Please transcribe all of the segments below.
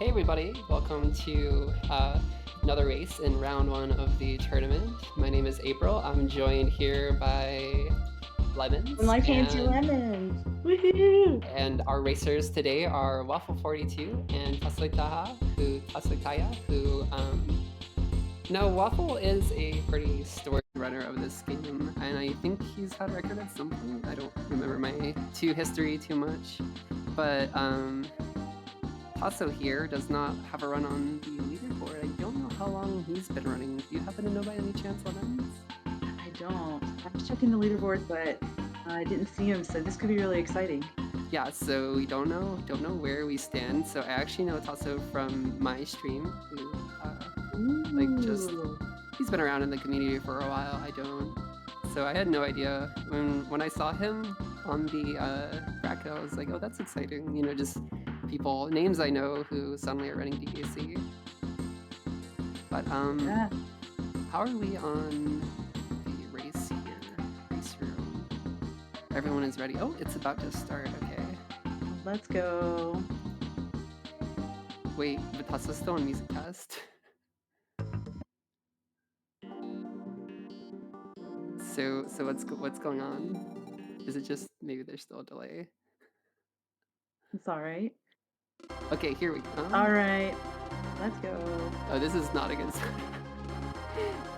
Hey everybody, welcome to another race in round one of the tournament. My name is April. I'm joined here by Lemons. My fancy lemons. Woohoo! And our racers today are Waffle42 and Tasoittaja, who now Waffle is a pretty storied runner of this game, and I think he's had a record at some point. I don't remember my history too much, but Tasso here does not have a run on the leaderboard. I don't know how long he's been running. Do you happen to know by any chance, Lemons? I don't. I was checking the leaderboard, but I didn't see him, so this could be really exciting. Yeah, so we don't know where we stand. So I actually know Tasso from my stream, who he's been around in the community for a while. I don't. So I had no idea when I saw him on the bracket. I was like, oh, that's exciting. You know, just names I know who suddenly are running DKC. But Yeah. how are we on the race here? Race room. Everyone is ready. Oh, it's about to start. Okay. Let's go. Wait, Vitassa's still on music test. So what's going on? Is it just maybe there's still a delay? It's all right. Okay, here we go. All right. Let's go. Oh, this is not a good start.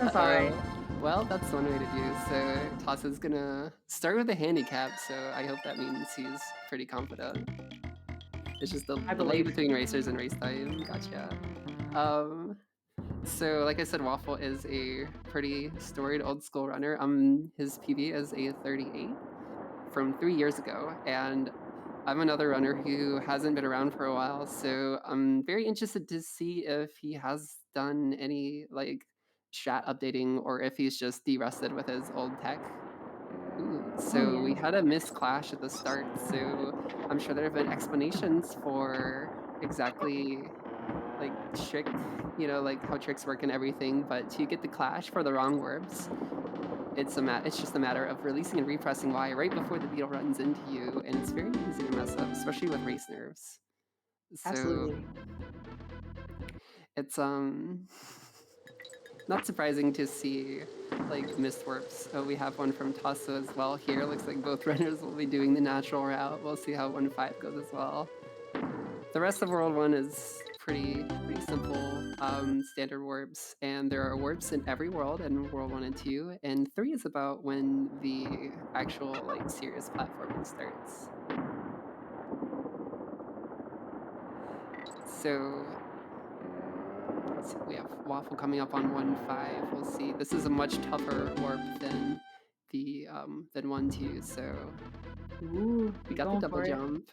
That's all right. Well, that's one way to do. So Tassa's gonna start with a handicap, so I hope that means he's pretty confident. It's just the delay between racers and race time. Gotcha. So like I said, Waffle is a pretty storied old school runner. His PB is a 38 from 3 years ago, and I'm another runner who hasn't been around for a while, so I'm very interested to see if he has done any like strat updating or if he's just de-rusted with his old tech. Ooh, so we had a missed clash at the start, so I'm sure there have been explanations for exactly like trick, like how tricks work and everything, but to get the clash for the wrong warps, it's just a matter of releasing and repressing Y right before the beetle runs into you, and it's very easy to mess up, especially with race nerves. So Absolutely. it's not surprising to see like missed warps. Oh, we have one from Tasso as well here. Looks like both runners will be doing the natural route. We'll see how 1-5 goes as well. The rest of World 1 is pretty simple standard warps, and there are warps in every world in World 1 and 2, and 3 is about when the actual like serious platforming starts. So we have Waffle coming up on 1-5. We'll see. This is a much tougher warp than the than 1-2. So we got the double jump.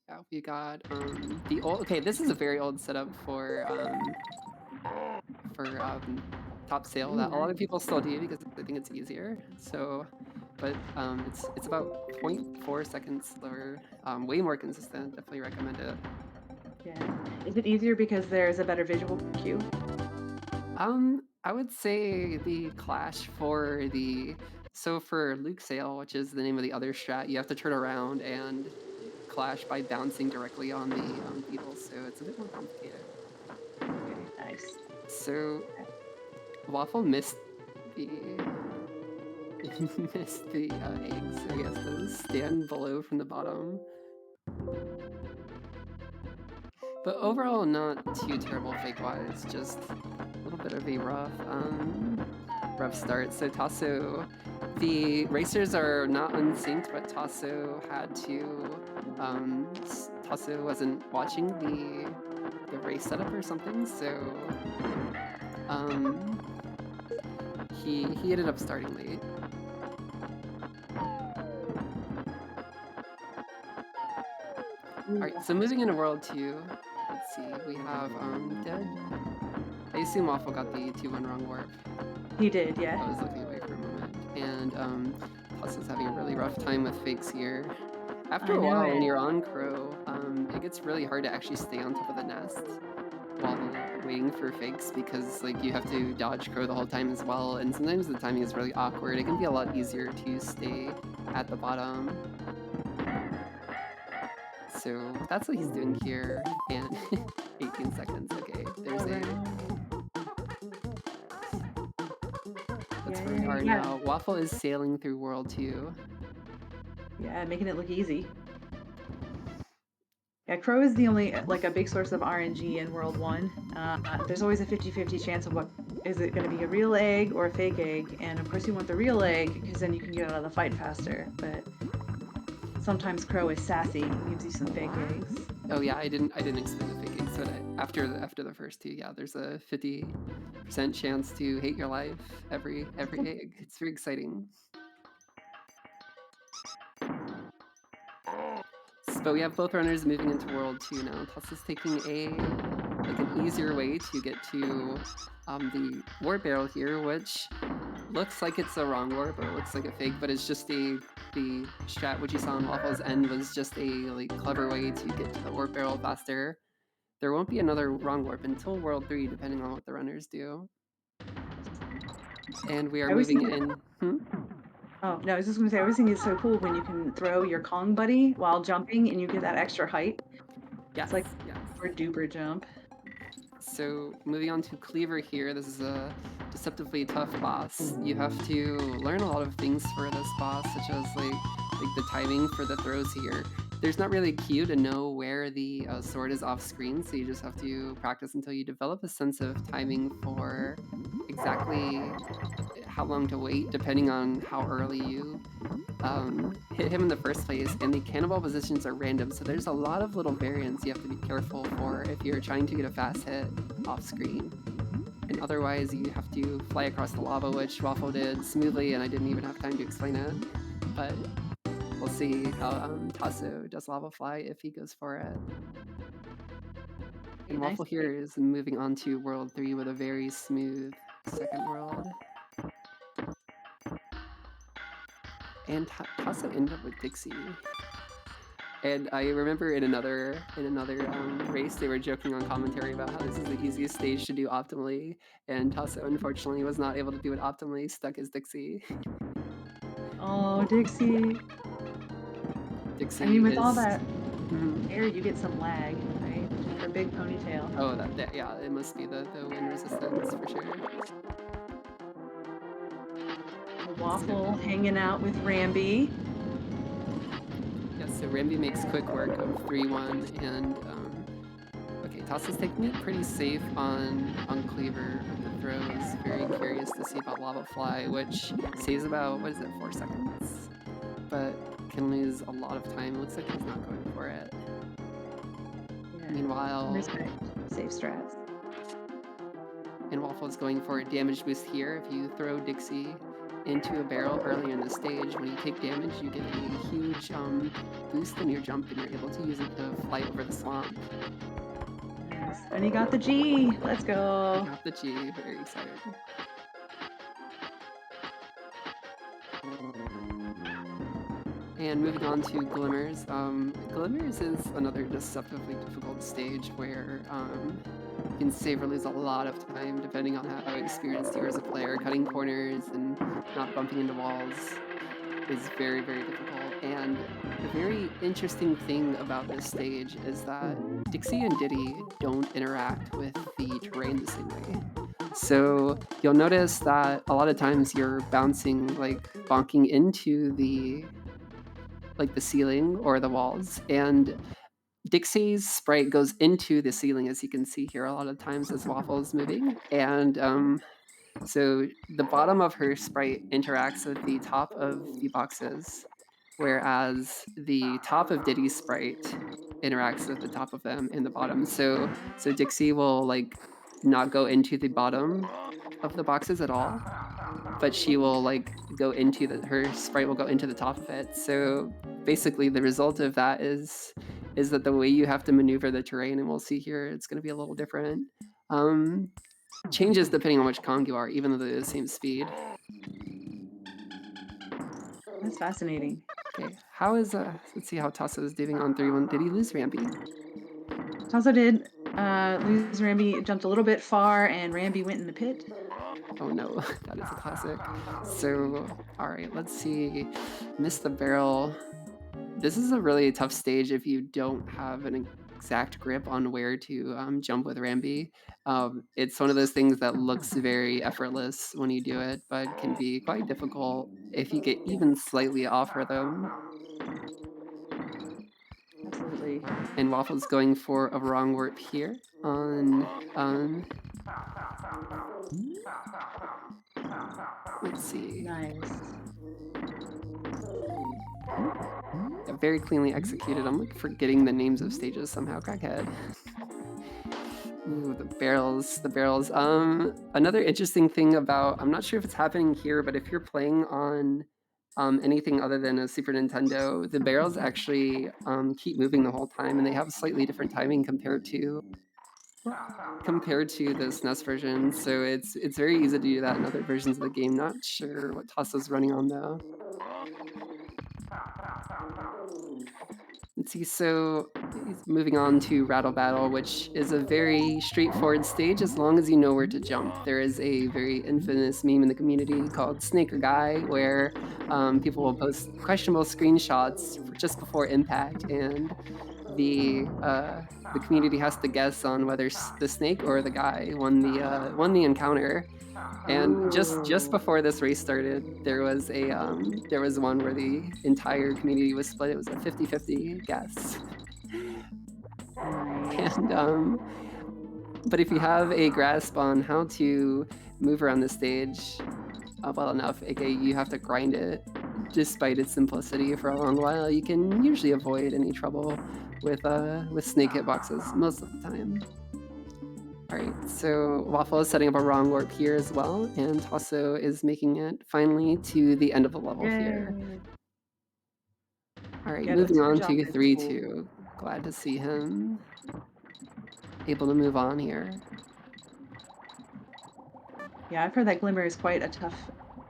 Yeah, we got the old. Okay, this is a very old setup for top sail that a lot of people still do because I think it's easier. So, but it's about 0.4 seconds slower. Way more consistent. Definitely recommend it. Yeah. Is it easier because there's a better visual cue? I would say the clash for Luke Sail, which is the name of the other strat, you have to turn around and clash by bouncing directly on the beetles, so it's a bit more complicated. Okay, nice. So Waffle missed the eggs, so he has to stand below from the bottom. But overall, not too terrible fake-wise, just a little bit of a rough start. So Tasso, the racers are not unsynced, but Tasso had to, Tasso wasn't watching the race setup or something, so he ended up starting late. Alright, so moving into World 2, let's see, we have Dead. I assume Waffle got the 2-1 wrong warp. He did, yeah. I was looking away for a moment. And Tasso's having a really rough time with fakes here. After a while, when you're on Crow, it gets really hard to actually stay on top of the nest while waiting for fakes because like you have to dodge Crow the whole time as well, and sometimes the timing is really awkward. It can be a lot easier to stay at the bottom. So that's what he's doing here, and 18 seconds. Okay, there's All a. right. That's where we Yay. are Yeah. now. Waffle is sailing through World 2. Yeah, making it look easy. Yeah, crow is the only like a big source of RNG in World 1. There's always a 50-50 chance of what is it going to be a real egg or a fake egg, and of course you want the real egg because then you can get out of the fight faster. But sometimes crow is sassy and gives you some fake eggs. Oh yeah, I didn't explain the fake eggs, but after the first two, yeah, there's a 50% chance to hate your life every egg. It's very exciting. But we have both runners moving into World 2 now. Tassa's taking an easier way to get to the warp barrel here, which looks like it's a wrong warp, or it looks like a fake, but it's just the strat which you saw on Waffle's end was just a like clever way to get to the warp barrel faster. There won't be another wrong warp until World 3, depending on what the runners do. And we are I always moving think it, in. Hmm? oh no, I was just going to say I always think it's so cool when you can throw your Kong buddy while jumping and you get that extra height. It's Yes, like yes. a super duper jump. So moving on to Cleaver here, this is a deceptively tough boss. You have to learn a lot of things for this boss, such as like the timing for the throws here. There's not really a cue to know where the sword is off screen, so you just have to practice until you develop a sense of timing for exactly how long to wait, depending on how early you hit him in the first place, and the cannonball positions are random, so there's a lot of little variants you have to be careful for if you're trying to get a fast hit off screen. And otherwise, you have to fly across the lava, which Waffle did smoothly, and I didn't even have time to explain it. But we'll see how Tasso does lava fly if he goes for it. Hey, And nice. Waffle here is moving on to World 3 with a very smooth second world. And Tasso ended up with Dixie. And I remember in another race, they were joking on commentary about how this is the easiest stage to do optimally, and Tasso unfortunately was not able to do it optimally, stuck as Dixie. Oh, Dixie. I mean, Dixie with all is. that Mhm. hair, you get some lag, right? Her big ponytail. Oh, that yeah, it must be the wind resistance for sure. So, Waffle hanging out with Ramby. yes, so Rambi makes quick work of 3-1, and okay, Tasso's taking it pretty safe on Cleaver with the throws. Very curious to see about Lava Fly, which saves about, what is it, 4 seconds? But can lose a lot of time. It looks like he's not going for it. Yeah. Meanwhile, Respect. Safe strats. and Waffle's going for a damage boost here. If you throw Dixie into a barrel early in the stage, when you take damage, you get a huge boost in your jump, and you're able to use it to fly over the swamp. Nice. And he got the G. Let's go. Got the G, very excited. And moving on to Glimmers. Glimmers is another deceptively difficult stage where you can save or lose a lot of time depending on how experienced you are as a player. Cutting corners and not bumping into walls is very, very difficult. And the very interesting thing about this stage is that Dixie and Diddy don't interact with the terrain the same way. So you'll notice that a lot of times you're bouncing, like bonking into the ceiling or the walls, and Dixie's sprite goes into the ceiling, as you can see here a lot of times as Waffle is moving, and so the bottom of her sprite interacts with the top of the boxes, whereas the top of Diddy's sprite interacts with the top of them in the bottom. So Dixie will like not go into the bottom of the boxes at all, but she will like go into her sprite will go into the top of it. So basically the result of that is that the way you have to maneuver the terrain, and we'll see here it's going to be a little different, um, changes depending on which Kong you are, even though they're the same speed. That's fascinating. Okay, how is let's see how Tasso is doing on 3-1. Did he lose Rambi? Also did lose Ramby jumped a little bit far and Ramby went in the pit. Oh no, that is a classic. So all right, let's see. Miss the barrel. This is a really tough stage if you don't have an exact grip on where to jump with Rambi. It's one of those things that looks very effortless when you do it, but can be quite difficult if you get even slightly off rhythm. Absolutely. And Waffle's going for a wrong warp here on, let's see. Nice. Yeah, very cleanly executed. I'm like forgetting the names of stages somehow, crackhead. Ooh, the barrels, the barrels. Another interesting thing about, I'm not sure if it's happening here, but if you're playing on anything other than a Super Nintendo, the barrels actually keep moving the whole time, and they have a slightly different timing compared to the SNES version. So it's very easy to do that in other versions of the game. Not sure what Tasso's running on though. Let's see, so he's moving on to Rattle Battle, which is a very straightforward stage as long as you know where to jump. There is a very infamous meme in the community called Snake or Guy, where people will post questionable screenshots just before impact, and the community has to guess on whether the snake or the guy won the encounter. And just Ooh. before this race started, there was one where the entire community was split. It was a 50-50 guess. Nice. And but if you have a grasp on how to move around the stage well enough, aka you have to grind it despite its simplicity for a long while, you can usually avoid any trouble with snake hitboxes most of the time. Alright, so Waffle is setting up a wrong warp here as well, and Tasso is making it finally to the end of the level here. Yay. Alright, Yeah, that moving super on jump to is cool. 3-2. Glad to see him able to move on here. Yeah, I've heard that Glimmer is quite a tough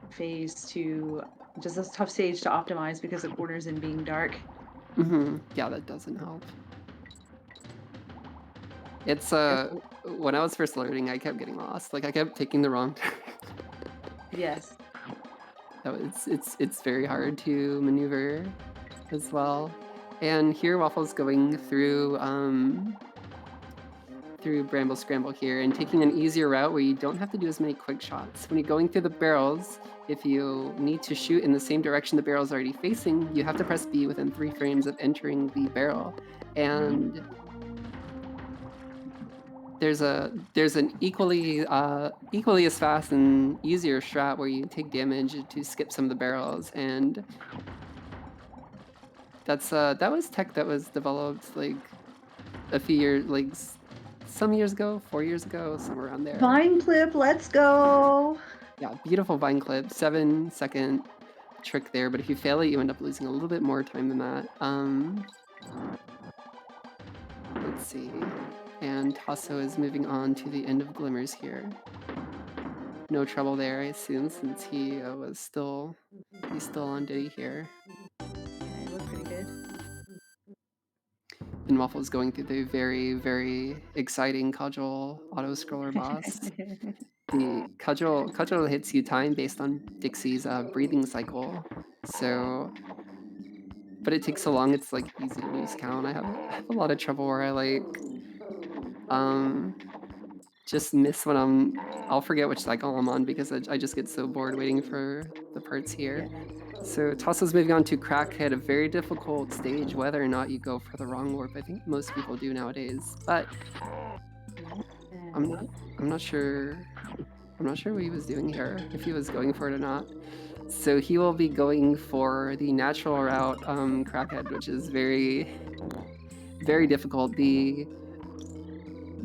phase to just a tough stage to optimize because of corners and being dark. Yeah, that doesn't help. It's Careful. when I was first learning, I kept getting lost. Like I kept taking the wrong turn. Yes. So it's very hard to maneuver as well. And here Waffle's going through Bramble Scramble here and taking an easier route where you don't have to do as many quick shots. When you're going through the barrels, if you need to shoot in the same direction the barrel's already facing, you have to press B within 3 frames of entering the barrel. And there's an equally as fast and easier strat where you take damage to skip some of the barrels, and that was tech that was developed like a few years, like some years ago, 4 years ago, somewhere around there. Vine clip, let's go. Yeah, beautiful vine clip, 7-second trick there, but if you fail it, you end up losing a little bit more time than that. Let's see. And Tasso is moving on to the end of Glimmers here. No trouble there, I assume, since he's still on Diddy here. Yeah, you look pretty good. And Waffle's going through the very, very exciting Cudgel auto-scroller boss. The Cudgel hits you time based on Dixie's breathing cycle. So, but it takes so long, it's like easy to lose count. I have a lot of trouble where I like just miss when I'll forget which cycle I'm on because I just get so bored waiting for the parts here. Yeah. So Tasso's moving on to Crackhead, a very difficult stage, whether or not you go for the wrong warp. I think most people do nowadays, but I'm not sure. I'm not sure what he was doing here, if he was going for it or not. So he will be going for the natural route, Crackhead, which is very, very difficult. The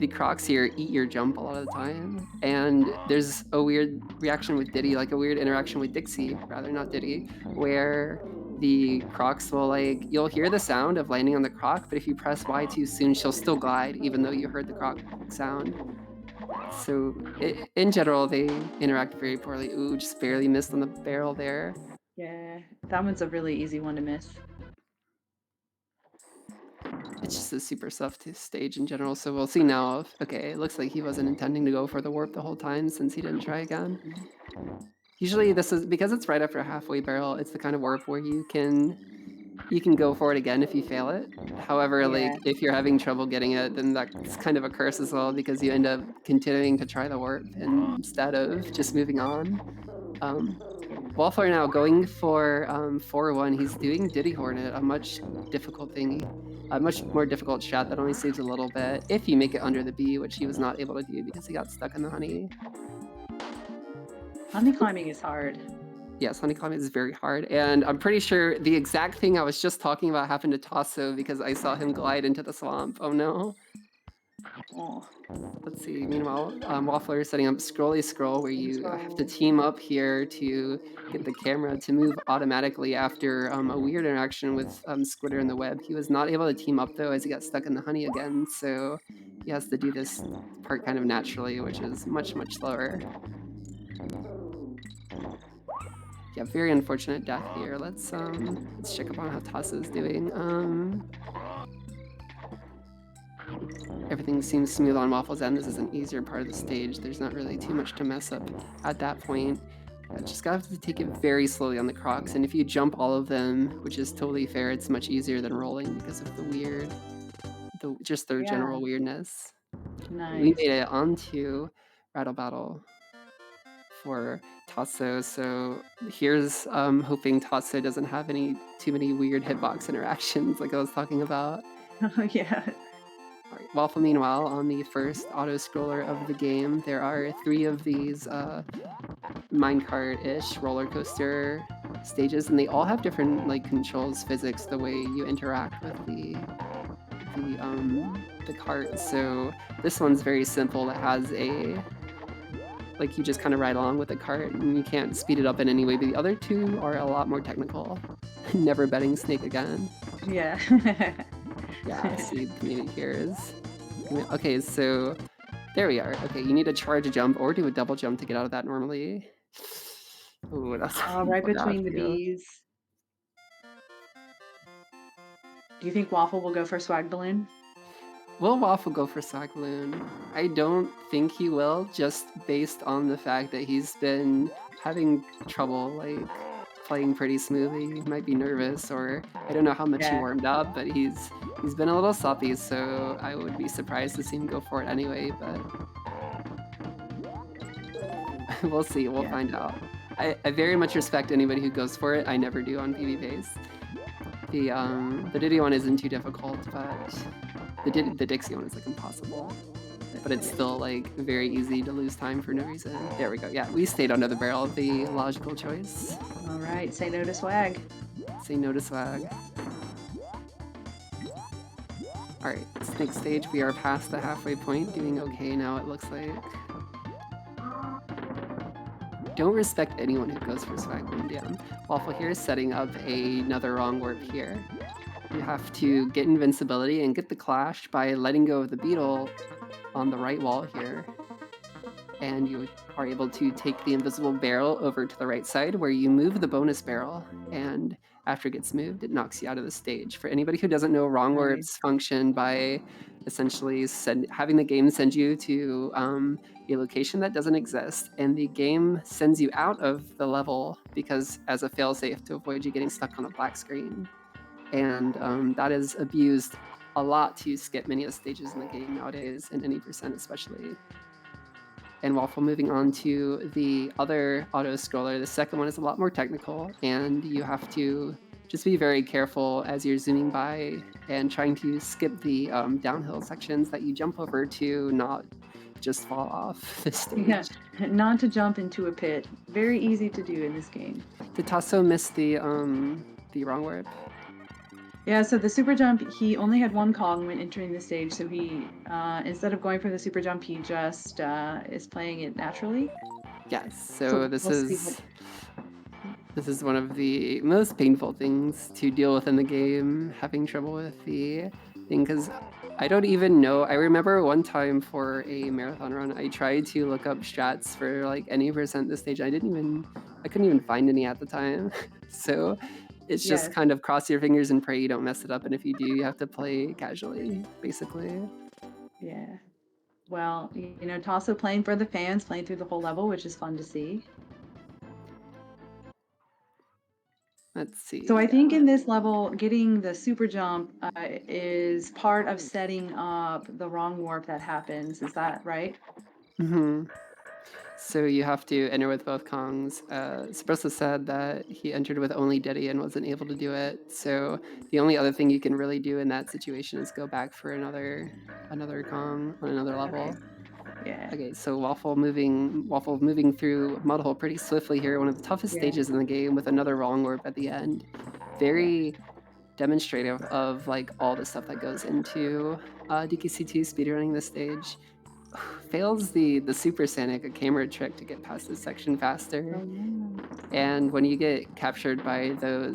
Crocs here eat your jump a lot of the time, and there's a weird reaction with Diddy, like a weird interaction with Dixie, rather not Diddy, where the Crocs will you'll hear the sound of landing on the Croc, but if you press Y too soon, she'll still glide, even though you heard the Croc sound. So in general, they interact very poorly. Ooh, just barely missed on the barrel there. Yeah, that one's a really easy one to miss. It's just a super tough stage in general, so we'll see now if, okay, it looks like he wasn't intending to go for the warp the whole time since he didn't try again. Usually this is, because it's right after a halfway barrel, it's the kind of warp where you can You can go for it again if you fail it. However, Yeah. like, if you're having trouble getting it, then that's kind of a curse as well because you end up continuing to try the warp instead of just moving on. Um, Waffler now going for 4-1. He's doing Diddy Hornet, a much difficult thingy. A much more difficult strat that only saves a little bit if you make it under the bee, which he was not able to do because he got stuck in the honey. Honey climbing is hard. Yes, honey climbing is very hard, and I'm pretty sure the exact thing I was just talking about happened to Tasso because I saw him glide into the swamp. Oh no. Oh, Let's see. Meanwhile, Waffler is setting up Scrolly Scroll, where let's you have to roll. team up here to get the camera to move automatically after a weird interaction with Squitter in the web. He was not able to team up though, as he got stuck in the honey again. So he has to do this part kind of naturally, which is much slower. Yeah, very unfortunate death here. Let's check up on how Tasso's doing. Everything seems smooth on Waffle's end. This is an easier part of the stage. There's not really too much to mess up at that point. Just gotta have to take it very slowly on the crocs, and if you jump all of them, which is totally fair, it's much easier than rolling because of the weird, just their Yeah, general weirdness. We nice. made it onto Rattle Battle for Tasso, so here's hoping Tasso doesn't have too many weird hitbox interactions like I was talking about. Yeah. All right, Waffle, meanwhile, on the first auto-scroller of the game, there are 3 of these minecart-ish roller coaster stages, and they all have different like controls, physics, the way you interact with the cart. So this one's very simple. It has a like you just kind of ride along with the cart, and you can't speed it up in any way. But the other 2 are a lot more technical. Never betting snake again. Yeah. Yeah, see, maybe here is okay. So there we are. Okay, you need to charge a jump or do a double jump to get out of that normally. Oh, that's Right look out between the for you. bees. Do you think Waffle will go for swag balloon? Will Waffle go for Sock Balloon? I don't think he will, just based on the fact that he's been having trouble, like, playing pretty smoothly. He might be nervous, or I don't know how much he Yeah. warmed up, but he's been a little sloppy, so I would be surprised to see him go for it anyway, but we'll see. We'll Yeah. find out. I very much respect anybody who goes for it. I never do on PvPs. The Diddy one isn't too difficult, but the Dixie one is like impossible. But it's still like very easy to lose time for no reason. There we go. Yeah, we stayed under the barrel. The logical choice. All right. Say no to swag. Say no to swag. All right, snake stage. We are past the halfway point. Doing okay now. It looks like. Don't respect anyone who goes for swag boom down. Waffle here is setting up another wrong warp here. You have to get invincibility and get the clash by letting go of the beetle on the right wall here. And you are able to take the invisible barrel over to the right side where you move the bonus barrel. And after it gets moved, it knocks you out of the stage. For anybody who doesn't know, wrong Nice. warps function by essentially having the game send you to a location that doesn't exist, and the game sends you out of the level because as a failsafe to avoid you getting stuck on a black screen. And that is abused a lot to skip many of the stages in the game nowadays, in any percent especially. And Waffle moving on to the other auto scroller, the second one is a lot more technical, and you have to just be very careful as you're zooming by and trying to skip the downhill sections that you jump over to not just fall off the stage. Yeah. Not to jump into a pit. Very easy to do in this game. Did Tasso miss the wrong word? Yeah, so the super jump, he only had 1 cog when entering the stage, so he, instead of going for the super jump, he just is playing it naturally. Yes. So So this we'll see what. this is one of the most painful things to deal with in the game, having trouble with the thing, because I don't even know. I remember one time for a marathon run, I tried to look up strats for like any percent this stage. I couldn't even find any at the time. So it's just Yeah, kind of cross your fingers and pray you don't mess it up. And if you do, you have to play casually, basically. yeah. Well, Tasso playing for the fans, playing through the whole level, which is fun to see. Let's So see, I think yeah. in this level, getting the super jump is part of setting up the wrong warp that happens. Is that right? Hmm. So you have to enter with both Kongs. Espresso said that he entered with only Diddy and wasn't able to do it. So the only other thing you can really do in that situation is go back for another Kong on another Okay. level. Yeah. Okay, so Waffle moving through Mudhole pretty swiftly here, one of the toughest Yeah. stages in the game with another wrong warp at the end. Yeah. Very demonstrative of like all the stuff that goes into DKC2 speedrunning this stage. Fails the Super Sanic, a camera trick to get past this section faster. Oh, yeah. And when you get captured by the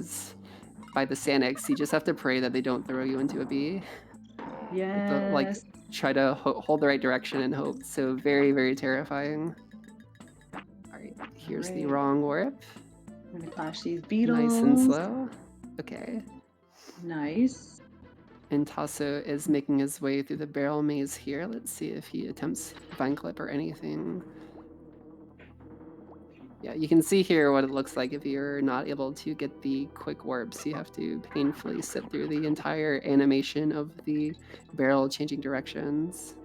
Sanics, you just have to pray that they don't throw you into a bee. You have to like Yes. try to hold the right direction and hope. So very, very terrifying. All right, All here's the right. wrong warp. I'm gonna clash these Nice and beetles. slow. Okay. Nice. And Tasso is making his way through the barrel maze here. Let's see if he attempts vine clip or anything. Yeah, you can see here what it looks like if you're not able to get the quick warps. You have to painfully sit through the entire animation of the barrel changing directions.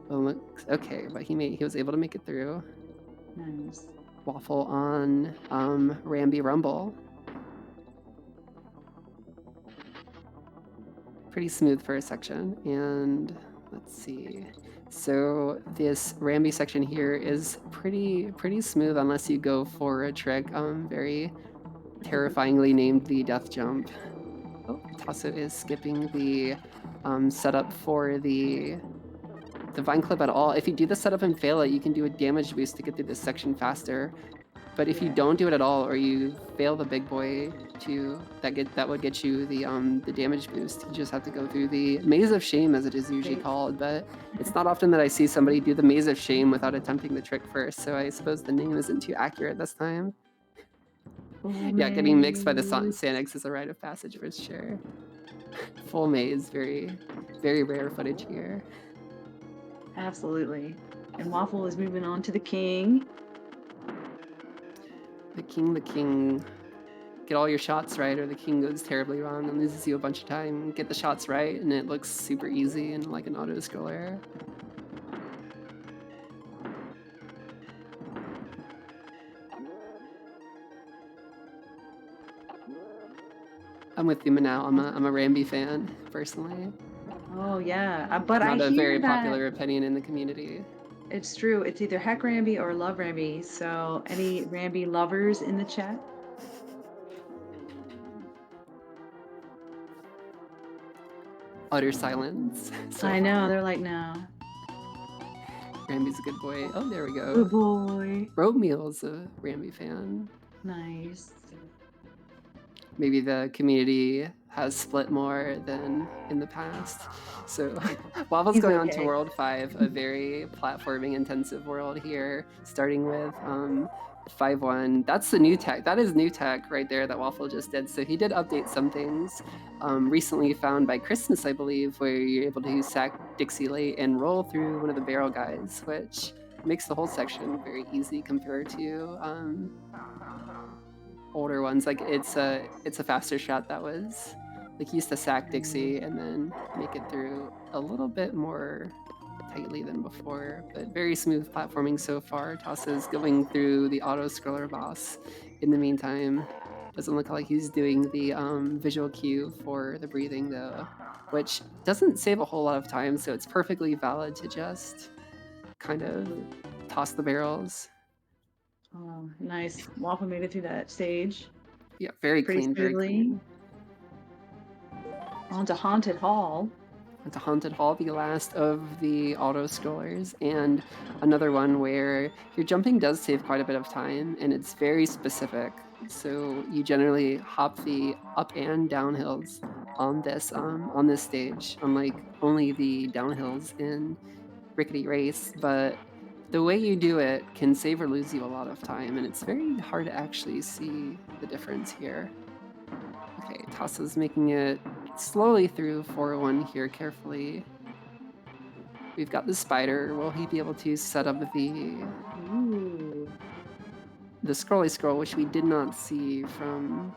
Well, okay, but he was able to make it through. Nice. Waffle on Ramby Rumble. Pretty smooth for a section. And let's see. So this Ramby section here is pretty smooth unless you go for a trick. Very terrifyingly named the death jump. Oh, Tasso is skipping the setup for the vine clip at all. If you do the setup and fail it, you can do a damage boost to get through this section faster. But if you Yeah. don't do it at all, or you fail the big boy that would get you the damage boost. You just have to go through the maze of shame, as it is usually Wait. called. But it's not often that I see somebody do the maze of shame without attempting the trick first. So I suppose the name isn't too accurate this time. Full Yeah, getting mixed by the maze. Sanics is a rite of passage for sure. Full maze, very, very rare footage here. Absolutely. And Waffle is moving on to the king. The king. Get all your shots right, or the king goes terribly wrong and loses you a bunch of time. Get the shots right, and it looks super easy and like an auto scroller. I'm with you, Manal. I'm a Ramby fan personally. Oh yeah, but I Not a hear very that popular opinion in the community. it's true. It's either heck Ramby or love Ramby. So any Ramby lovers in the chat? Utter silence. So I know they're like, no. Ramby's a good boy. Oh, there we go. Good boy. Romeo's a Ramby fan. Nice. Maybe the community has split more than in the past. So Waffle's He's going on to okay. World 5, a very platforming intensive world here, starting with 5-1. That's the new tech. That is new tech right there that Waffle just did. So he did update some things recently found by Christmas, I believe, where you're able to sack Dixie Late and roll through one of the barrel guys, which makes the whole section very easy compared to older ones. Like it's a faster shot that was like he used to sack Dixie and then make it through a little bit more tightly than before, but very smooth platforming so far. Toss is going through the auto scroller boss in the meantime. Doesn't look like he's doing the visual cue for the breathing though, which doesn't save a whole lot of time, so it's perfectly valid to just kind of toss the barrels. Oh, nice. Waffle made it through that stage. Yeah, very Pretty clean, very smoothly. clean. On to Haunted Hall. It's a Haunted Hall, the last of the auto scrollers, and another one where your jumping does save quite a bit of time, and it's very specific. So you generally hop the up and down hills on this stage, unlike only the downhills in Rickety Race. But the way you do it can save or lose you a lot of time, and it's very hard to actually see the difference here. Okay, Tassa's making it slowly through 401 here carefully. We've got the spider. Will he be able to set up Ooh. the scrolly scroll, which we did not see from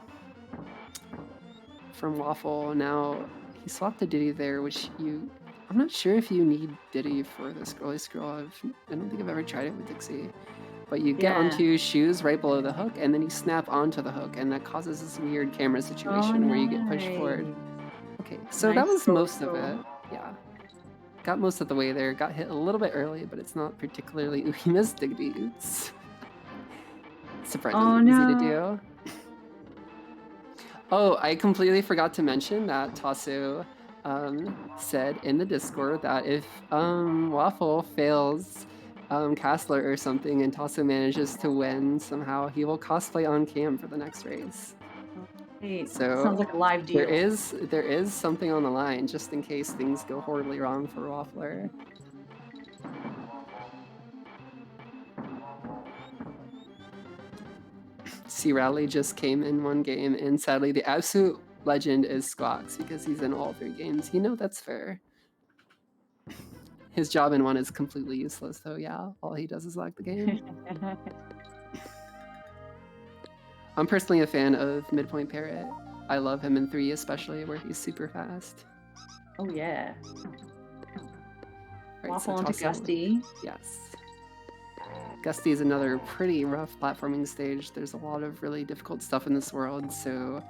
from Waffle. Now, he swapped to Diddy there, which I'm not sure if you need Diddy for the scrolly scroll. I don't think I've ever tried it with Dixie. But you get Yeah. onto shoes right below the hook, and then you snap onto the hook, and that causes this weird camera Oh, situation where you get pushed forward. nice. Okay, so that Nice was scroll most of scroll. it. Yeah. Got most of the way there. Got hit a little bit early, but it's not particularly... Ooh, he missed Diggity Oots. Surprisingly Oh easy to no. do. Oh, I completely forgot to mention that Tasso said in the Discord that if Waffle fails Castler or something and Tasso manages to win somehow, he will cosplay on cam for the next race. Wait, sounds So like a live there deal. is something on the line just in case things go horribly wrong for Waffler. C-Rally just came in one game, and sadly the absolute legend is Squawks because he's in all 3 games. You know that's fair. His job in one is completely useless, though. Yeah, all he does is lag the game. I'm personally a fan of Midpoint Parrot. I love him in 3, especially where he's super fast. Oh yeah. Right, Waffle so onto Tasso, Gusty. yes. Gusty is another pretty rough platforming stage. There's a lot of really difficult stuff in this world, so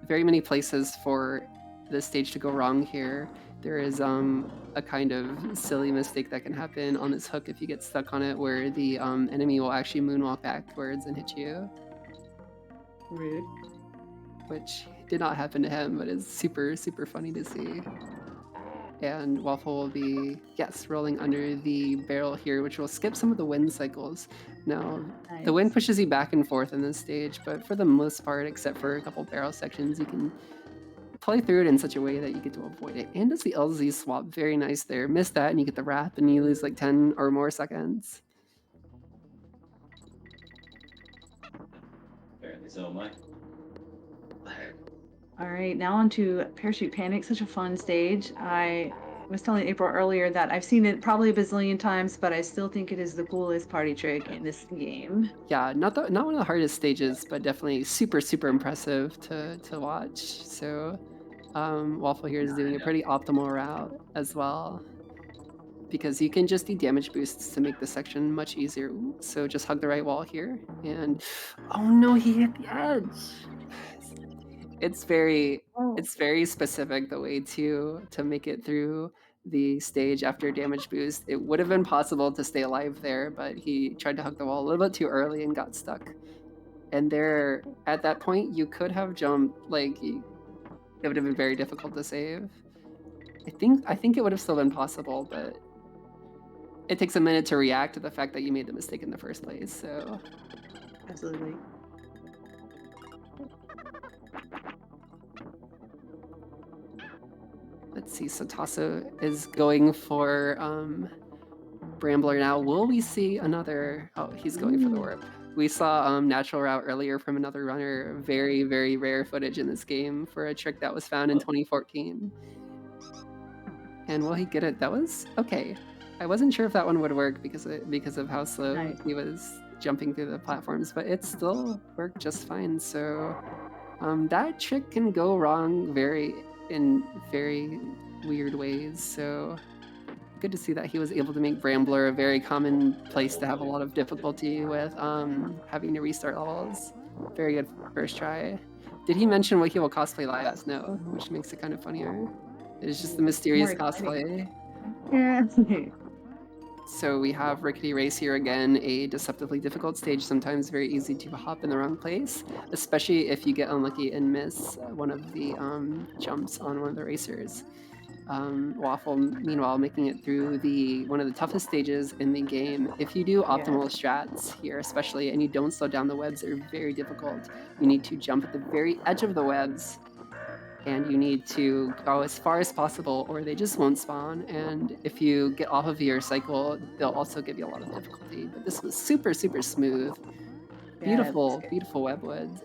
very many places for the stage to go wrong here. There is a kind of silly mistake that can happen on this hook if you get stuck on it, where the enemy will actually moonwalk backwards and hit you. Rude. Which did not happen to him, but is super, super funny to see. And Waffle will be, yes, rolling under the barrel here, which will skip some of the wind cycles. Now, Nice. the wind pushes you back and forth in this stage, but for the most part, except for a couple barrel sections, you can play through it in such a way that you get to avoid it. And does the LZ swap very nice there. Miss that and you get the wrap and you lose like 10 or more seconds. Apparently so am I. All right, now on to Parachute Panic, such a fun stage. I was telling April earlier that I've seen it probably a bazillion times, but I still think it is the coolest party trick in this game. Yeah, not one of the hardest stages, but definitely super, super impressive to watch. So Waffle here is doing a pretty optimal route as well, because you can just do damage boosts to make this section much easier. Ooh, so just hug the right wall here, and oh no, he hit the edge. It's very specific the way to make it through the stage after a damage boost. It would have been possible to stay alive there, but he tried to hug the wall a little bit too early and got stuck. And there, at that point, you could have jumped. Like, it would have been very difficult to save. I think it would have still been possible, but it takes a minute to react to the fact that you made the mistake in the first place. So Absolutely. let's see. So Tasso is going for Brambler now. Will we see another? Oh, he's going for the warp. We saw natural route earlier from another runner. Very, very rare footage in this game for a trick that was found in 2014. And will he get it? That was okay. I wasn't sure if that one would work because of how slow he was jumping through the platforms, but it still worked just fine. So that trick can go wrong in very weird ways. So good to see that he was able to make Brambler a very common place to have a lot of difficulty with having to restart levels. Very good first try. Did he mention what he will cosplay live as? No, which makes it kind of funnier. It's just the mysterious cosplay. Yeah. So we have Rickety Race here again, a deceptively difficult stage, sometimes very easy to hop in the wrong place, especially if you get unlucky and miss one of the jumps on one of the racers. Waffle, meanwhile, making it through one of the toughest stages in the game. If you do optimal strats here, especially, and you don't slow down, the webs are very difficult. You need to jump at the very edge of the webs, and you need to go as far as possible, or they just won't spawn. And if you get off of your cycle, they'll also give you a lot of difficulty. But this was super, super smooth. Beautiful, beautiful webwood.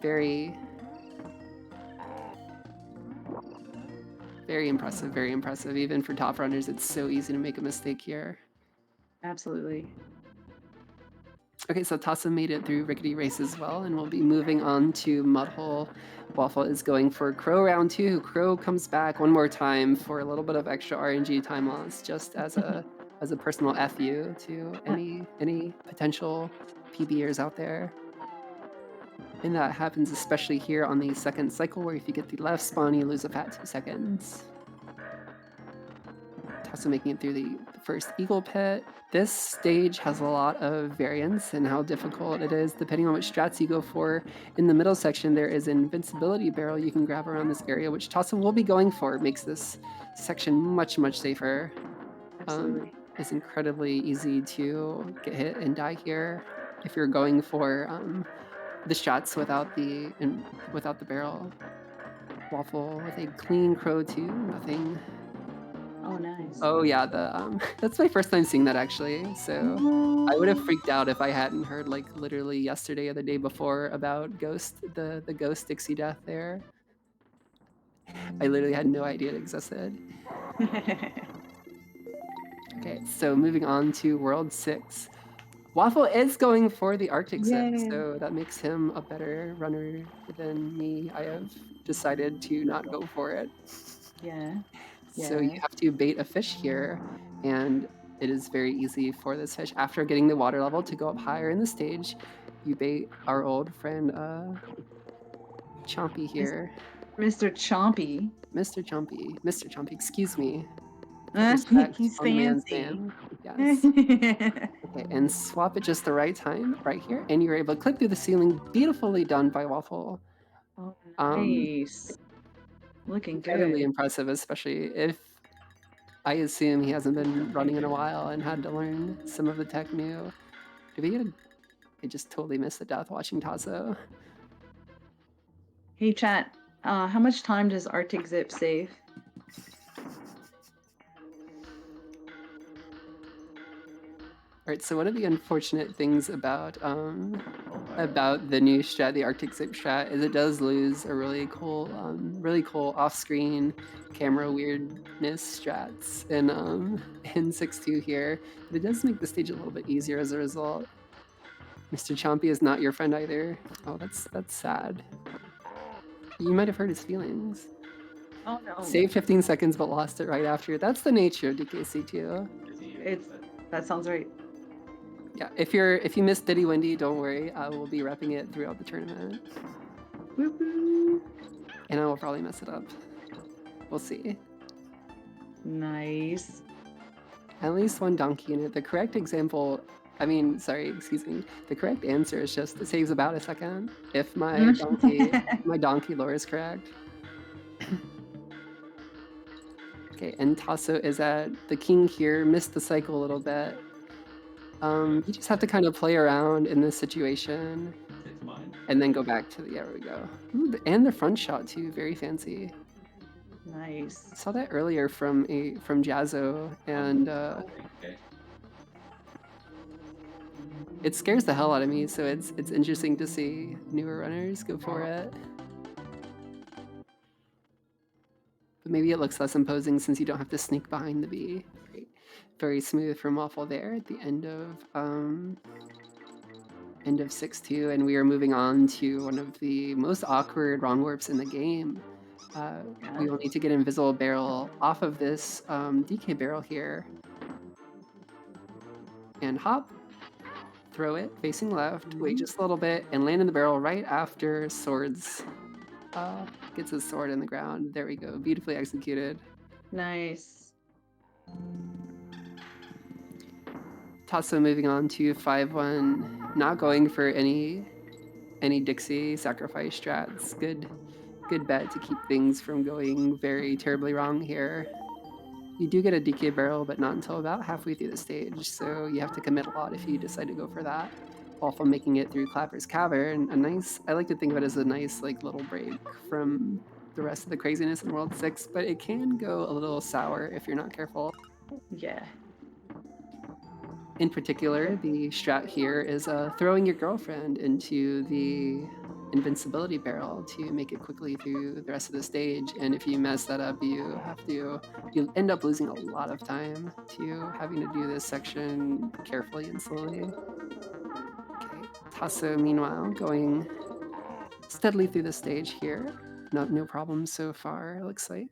Very impressive, very impressive. Even for top runners, it's so easy to make a mistake here. Absolutely. Okay, so Tassa made it through Rickety Race as well, and we'll be moving on to Mudhole. Waffle is going for Crow round 2. Crow comes back one more time for a little bit of extra RNG time loss, just as a personal FU to any potential PBers out there. And that happens especially here on the second cycle, where if you get the left spawn, you lose a fat 2 seconds. Tassa making it through the first Eagle Pit. This stage has a lot of variance in how difficult it is, depending on which strats you go for. In the middle section, there is an invincibility barrel you can grab around this area, which Tassa will be going for. It makes this section much, much safer. Absolutely. It's incredibly easy to get hit and die here if you're going for the shots without the barrel. Waffle with a clean Crow 2, nothing. Oh, nice. Oh yeah, that's my first time seeing that actually. So I would have freaked out if I hadn't heard like literally yesterday or the day before about the Ghost Dixie death there. I literally had no idea it existed. Okay, so moving on to World 6. Waffle is going for the Arctic Zip, Yay. so that makes him a better runner than me. I have decided to not go for it. Yeah. So you have to bait a fish here, and it is very easy for this fish. After getting the water level to go up higher in the stage, you bait our old friend Chompy here. Mr. Chompy. Mr. Chompy, excuse me. He's On the man's fancy. man. Yes. Okay, and swap it just the right time, right here, and you're able to clip through the ceiling. Beautifully done by Waffle. Oh, nice. Looking Incredibly good. impressive, especially if I assume he hasn't been running in a while and had to learn some of the tech new. Did we get a... I just totally missed the death watching Tasso. Hey, chat. How much time does Arctic Zip save? All right, so one of the unfortunate things about the new strat, the Arctic Zip strat, is it does lose a really cool off-screen camera weirdness strats in 6.2 here, but it does make the stage a little bit easier as a result. Mr. Chompy is not your friend either. Oh, that's sad. You might have hurt his feelings. Oh no. Saved 15 seconds but lost it right after. That's the nature of DKC2. That sounds right. Yeah, if you missed Diddy Wendy, don't worry. I will be repping it throughout the tournament. Woo-hoo. And I will probably mess it up. We'll see. Nice. At least one donkey in it. The correct example, the correct answer is just it saves about a second if my donkey lore is correct. Okay, and Tasso is at the king here, missed the cycle a little bit. You just have to kind of play around in this situation and then go back to there we go. Ooh, and the front shot too, very fancy. Nice. I saw that earlier from Jazzo, and it scares the hell out of me, so it's interesting to see newer runners go for it. But maybe it looks less imposing since you don't have to sneak behind the bee. Great. Very smooth from Waffle there at the end of 6.2, and we are moving on to one of the most awkward wrong warps in the game. We will need to get Invisible Barrel off of this DK barrel here. And hop, throw it, facing left, wait just a little bit, and land in the barrel right after Swords gets his sword in the ground. There we go, beautifully executed. Nice. Tasso moving on to 5-1, not going for any Dixie sacrifice strats. Good bet to keep things from going very terribly wrong here. You do get a DK barrel, but not until about halfway through the stage, so you have to commit a lot if you decide to go for that. Waffle making it through Clapper's Cavern, I like to think of it as a nice like little break from the rest of the craziness in World 6, but it can go a little sour if you're not careful. Yeah. In particular, the strat here is throwing your girlfriend into the invincibility barrel to make it quickly through the rest of the stage, and if you mess that up, you end up losing a lot of time to having to do this section carefully and slowly. Tasso, meanwhile, going steadily through the stage here. No problems so far, it looks like.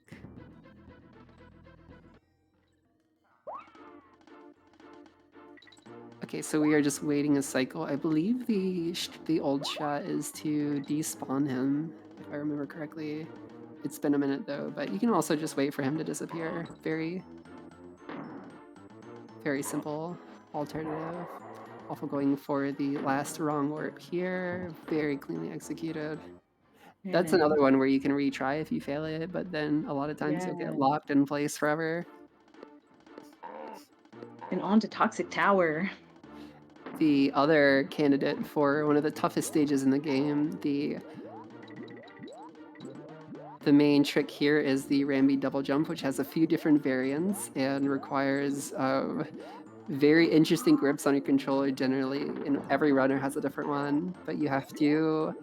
Okay, so we are just waiting a cycle. I believe the old shot is to despawn him, if I remember correctly. It's been a minute though, but you can also just wait for him to disappear. Very simple alternative. Also going for the last wrong warp here. Very cleanly executed. That's another one where you can retry if you fail it, but then a lot of times you'll get locked in place forever. And on to Toxic Tower. The other candidate for one of the toughest stages in the game, the main trick here is the Ramby double jump, which has a few different variants and requires very interesting grips on your controller generally, and every runner has a different one, but you have to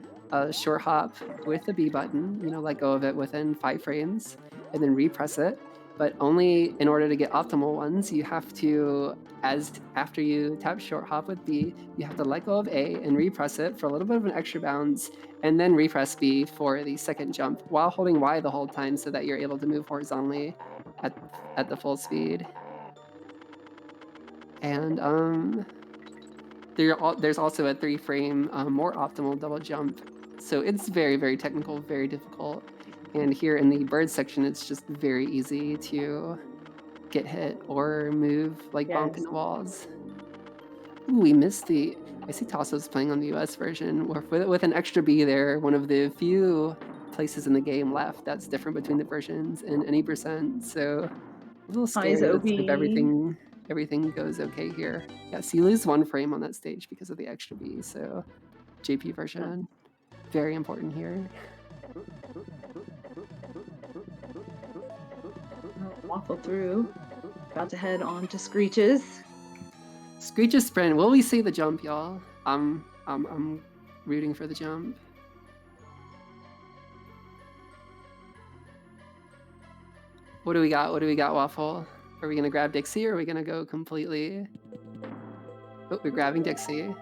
short hop with the B button, let go of it within 5 frames, and then repress it. But only in order to get optimal ones, you have to, after you tap short hop with B, you have to let go of A and repress it for a little bit of an extra bounce, and then repress B for the second jump while holding Y the whole time so that you're able to move horizontally at the full speed. And there's also a 3-frame more optimal double jump. So it's very, very technical, very difficult. And here in the bird section, it's just very easy to get hit or move like bonk into walls. Ooh, we missed the... I see Tasso's playing on the US version with an extra B there, one of the few places in the game left that's different between the versions in any percent. So a little scary to see if everything goes okay here. Yeah, so you lose 1 frame on that stage because of the extra B, so JP version, very important here. Waffle through. About to head on to Screeches. Screeches sprint. Will we see the jump, y'all? I'm rooting for the jump. What do we got? What do we got, Waffle? Are we gonna grab Dixie or are we gonna go completely? Oh, we're grabbing Dixie.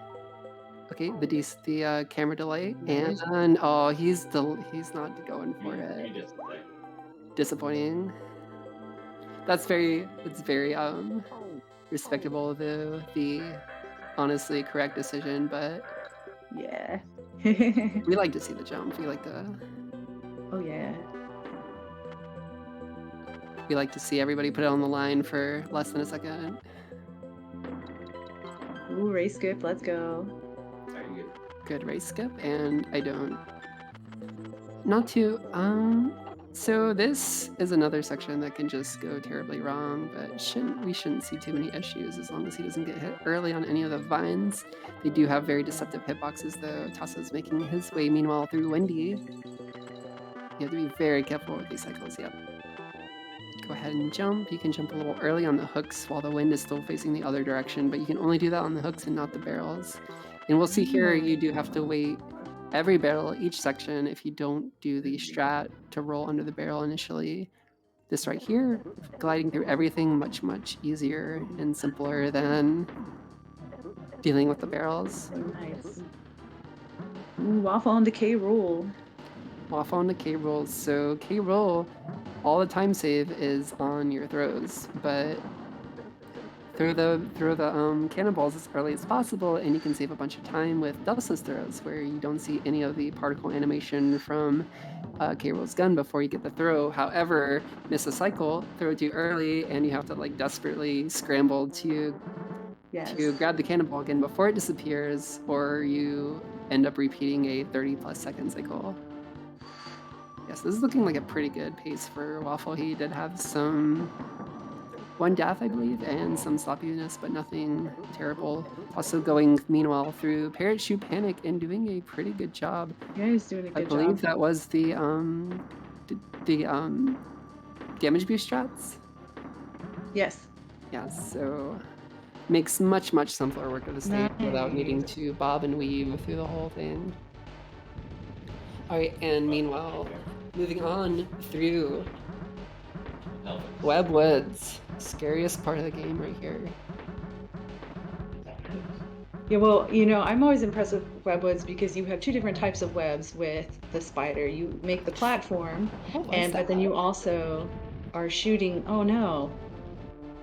Okay, the camera delay, and oh, he's not going for it. Disappointing. It's very respectable though. The honestly correct decision, but yeah, we like to see the jump. We like to. Oh yeah. We like to see everybody put it on the line for less than a second. Ooh, race skip, let's go. Good race skip, and I don't. Not too. So this is another section that can just go terribly wrong, but we shouldn't see too many issues as long as he doesn't get hit early on any of the vines. They do have very deceptive hitboxes though. Tasso's making his way meanwhile through Wendy. You have to be very careful with these cycles, yep. Go ahead and jump. You can jump a little early on the hooks while the wind is still facing the other direction, but you can only do that on the hooks and not the barrels. And we'll see here you do have to wait every barrel, each section, if you don't do the strat to roll under the barrel initially. This right here, gliding through everything much, much easier and simpler than dealing with the barrels. Nice. Ooh, Waffle on to K-Roll. Waffle on to K-Roll. So K-Roll, all the time save is on your throws, but throw the cannonballs as early as possible, and you can save a bunch of time with dustless throws, where you don't see any of the particle animation from K-Roll's gun before you get the throw. However, miss a cycle, throw too early, and you have to like desperately scramble to grab the cannonball again before it disappears, or you end up repeating a 30+ second cycle. Yes, this is looking like a pretty good pace for Waffle. He did have one death, I believe, and some sloppiness, but nothing terrible. Also going, meanwhile, through Parachute Panic and doing a pretty good job. Yeah, he's doing a good job. I believe that was the damage boost strats? Yes. Yeah, so makes much, much simpler work of the stage without needing to bob and weave through the whole thing. Alright, and meanwhile, moving on through Web Woods. Scariest part of the game right here. Yeah, well, you know, I'm always impressed with webwoods because you have two different types of webs with the spider. You make the platform, What was and but then that? you also are shooting, oh no,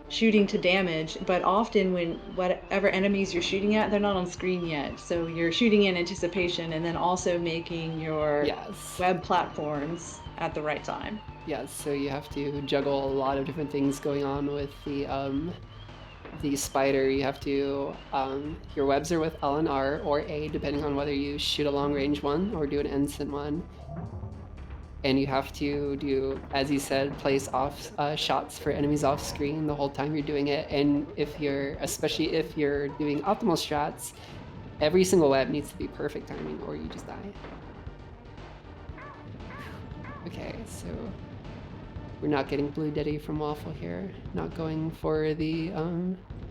shooting to damage. But often when whatever enemies you're shooting at, they're not on screen yet. So you're shooting in anticipation and then also making your Yes. web platforms at the right time. Yes, so you have to juggle a lot of different things going on with the spider. You have to your webs are with L and R or A, depending on whether you shoot a long range one or do an instant one. And you have to do, as you said, place off shots for enemies off screen the whole time you're doing it. And if you're, especially if you're doing optimal strats, every single web needs to be perfect timing or you just die. Okay, so we're not getting Blue Diddy from Waffle here. Not going for the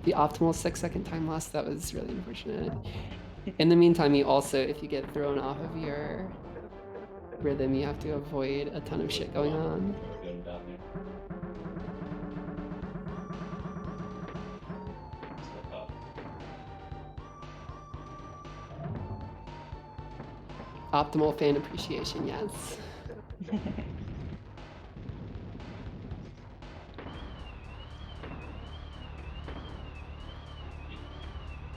optimal 6-second time loss. That was really unfortunate. In the meantime, you also, if you get thrown off of your rhythm, you have to avoid a ton of shit going on. Optimal fan appreciation, yes.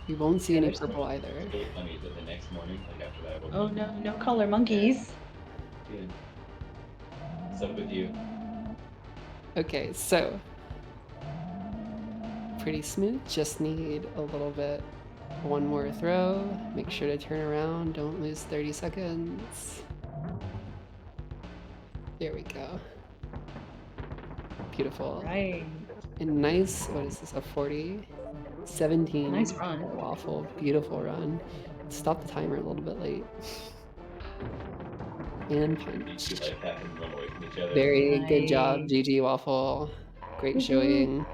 You won't see any purple either. It's really funny that the next morning, like after that, I woke Oh up. no, no color monkeys. Good. What's up with you? Okay, so pretty smooth. Just need a little bit. One more throw. Make sure to turn around. Don't lose 30 seconds. There we go. Beautiful. Right. And nice, what is this, a 40? 17. Nice run. Waffle, beautiful run. Stop the timer a little bit late. And You punch. two like that and run away from each other. Very good job, Nice. GG Waffle. Great Woohoo. showing.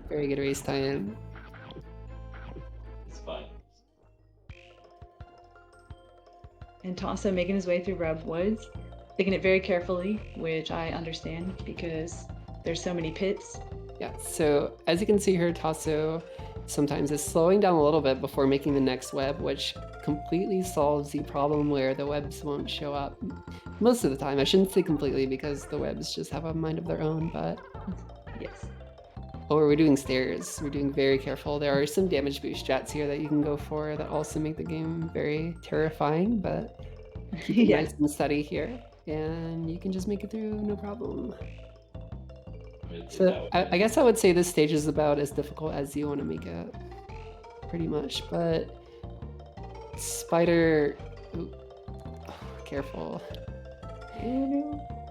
Very good race time. It's fun. And Tasso making his way through redwoods, taking it very carefully, which I understand because there's so many pits. Yeah, so as you can see here, Tasso sometimes is slowing down a little bit before making the next web, which completely solves the problem where the webs won't show up most of the time. I shouldn't say completely because the webs just have a mind of their own, but Yes. oh, we're doing stairs. We're doing very careful. There are some damage boost strats here that you can go for that also make the game very terrifying, but keep it Yeah. nice and steady here, and you can just make it through no problem. So I guess I would say this stage is about as difficult as you want to make it, pretty much. But spider, ooh, oh, careful.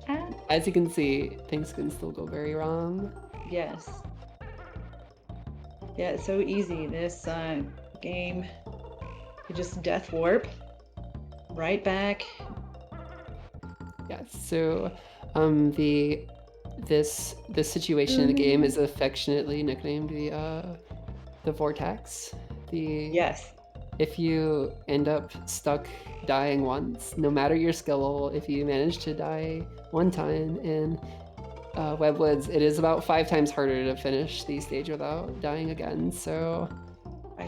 Ah. As you can see, things can still go very wrong. Yes. Yeah, it's so easy. This game, you just death warp right back. Yeah. So, this situation in the game is affectionately nicknamed the vortex. Yes. If you end up stuck dying once, no matter your skill level, if you manage to die one time in Webwoods, it is about 5 times harder to finish the stage without dying again. So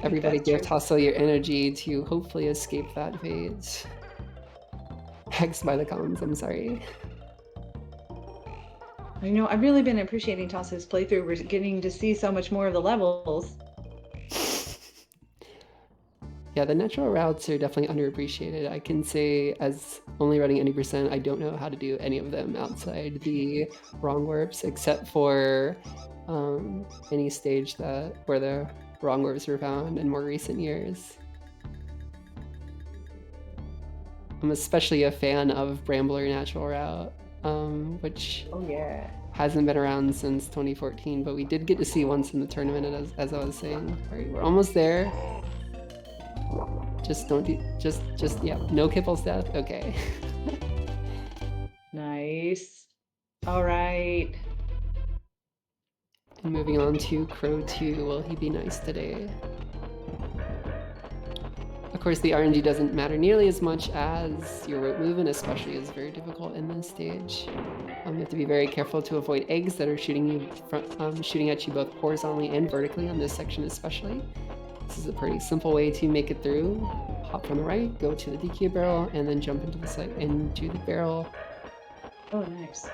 everybody give Tasso your energy to hopefully escape that fate. Hex by the cons, I'm sorry. You know, I've really been appreciating Tasso's playthrough. We're getting to see so much more of the levels. Yeah, the natural routes are definitely underappreciated. I can say, as only running 80%, I don't know how to do any of them outside the wrong warps, except for any stage where the wrong warps were found in more recent years. I'm especially a fan of Brambler Natural Route, which hasn't been around since 2014, but we did get to see once in the tournament, as I was saying. All right, we're almost there. Just don't do, yeah, no Kipple's death, okay. Nice. All right. And moving on to Crow 2, will he be nice today? Of course, the RNG doesn't matter nearly as much as your rope movement, especially is very difficult in this stage. You have to be very careful to avoid eggs that are shooting at you both horizontally and vertically on this section especially. This is a pretty simple way to make it through. Hop from the right, go to the DK barrel, and then jump into the barrel. Oh, nice.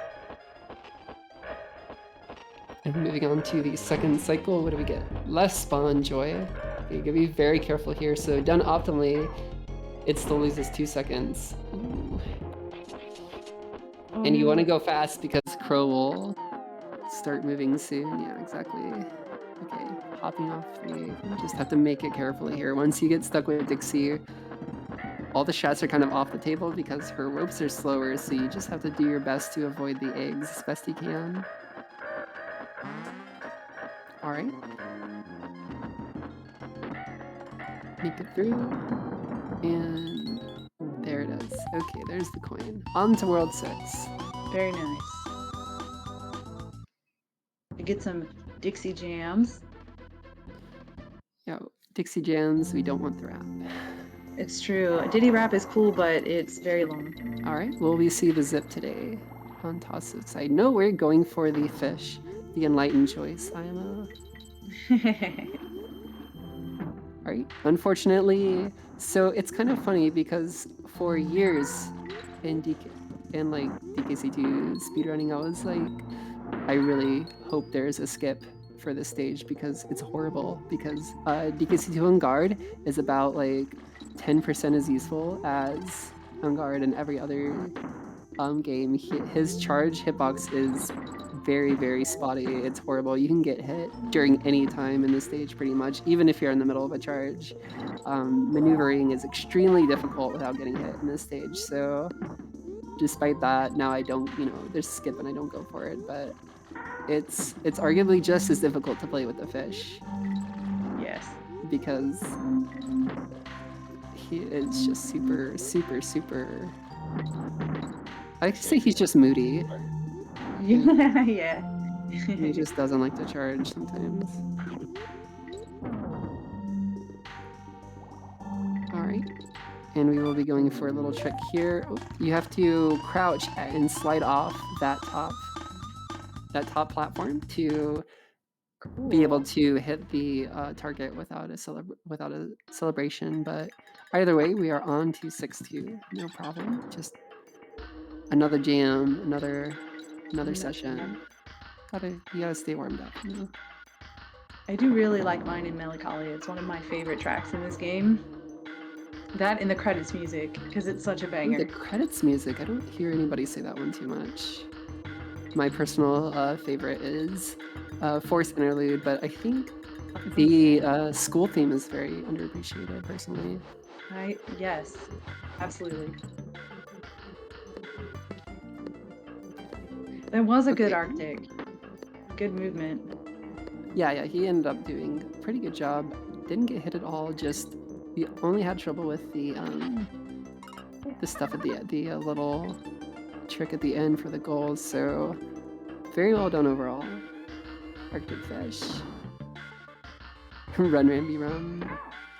And moving on to the second cycle, what do we get? Less spawn joy. Okay, you gotta be very careful here. So done optimally, it still loses 2 seconds. Ooh. Oh, And you want to no. go fast because Crow will start moving soon. Yeah, exactly. Okay, hopping off you just have to make it carefully here. Once you get stuck with Dixie, all the shots are kind of off the table because her ropes are slower, so you just have to do your best to avoid the eggs as best you can. All right. Make it through. And there it is. Okay, there's the coin. On to World 6. Very nice. You get some Dixie jams. Yeah, Dixie Jams, we don't want the rap. It's true. Diddy Rap is cool, but it's very long. All right, will we see the zip today on Tasoittaja? No, we're going for the fish, the enlightened choice. I am All right, unfortunately, so it's kind of funny because for years in DKC2 speedrunning, I was like, I really hope there's a skip for this stage because it's horrible. Because DKC2 on guard is about like 10% as useful as on guard in every other game. His charge hitbox is very, very spotty. It's horrible. You can get hit during any time in the stage pretty much, even if you're in the middle of a charge. Maneuvering is extremely difficult without getting hit in this stage. So despite that, now I don't, there's a skip and I don't go for it, but it's arguably just as difficult to play with the fish. Yes. Because he is just super, super, super... I could say he's just moody. Yeah. He just doesn't like to charge sometimes. Alright. And we will be going for a little trick here. Oh, you have to crouch and slide off that top platform to be able to hit the target without a celebration. But either way, we are on to 6-2. No problem. Just another jam, another session. You gotta stay warmed up. I do really like Mine in Melancholy. It's one of my favorite tracks in this game. That and the credits music, because it's such a banger. The credits music, I don't hear anybody say that one too much. My personal favorite is Force Interlude, but I think the school theme is very underappreciated personally. Yes, absolutely. That was a good Arctic. Good movement. Yeah, he ended up doing a pretty good job. Didn't get hit at all, just we only had trouble with the stuff at the little trick at the end for the goals, so very well done overall. Arctic Fish. Run Ramby Run.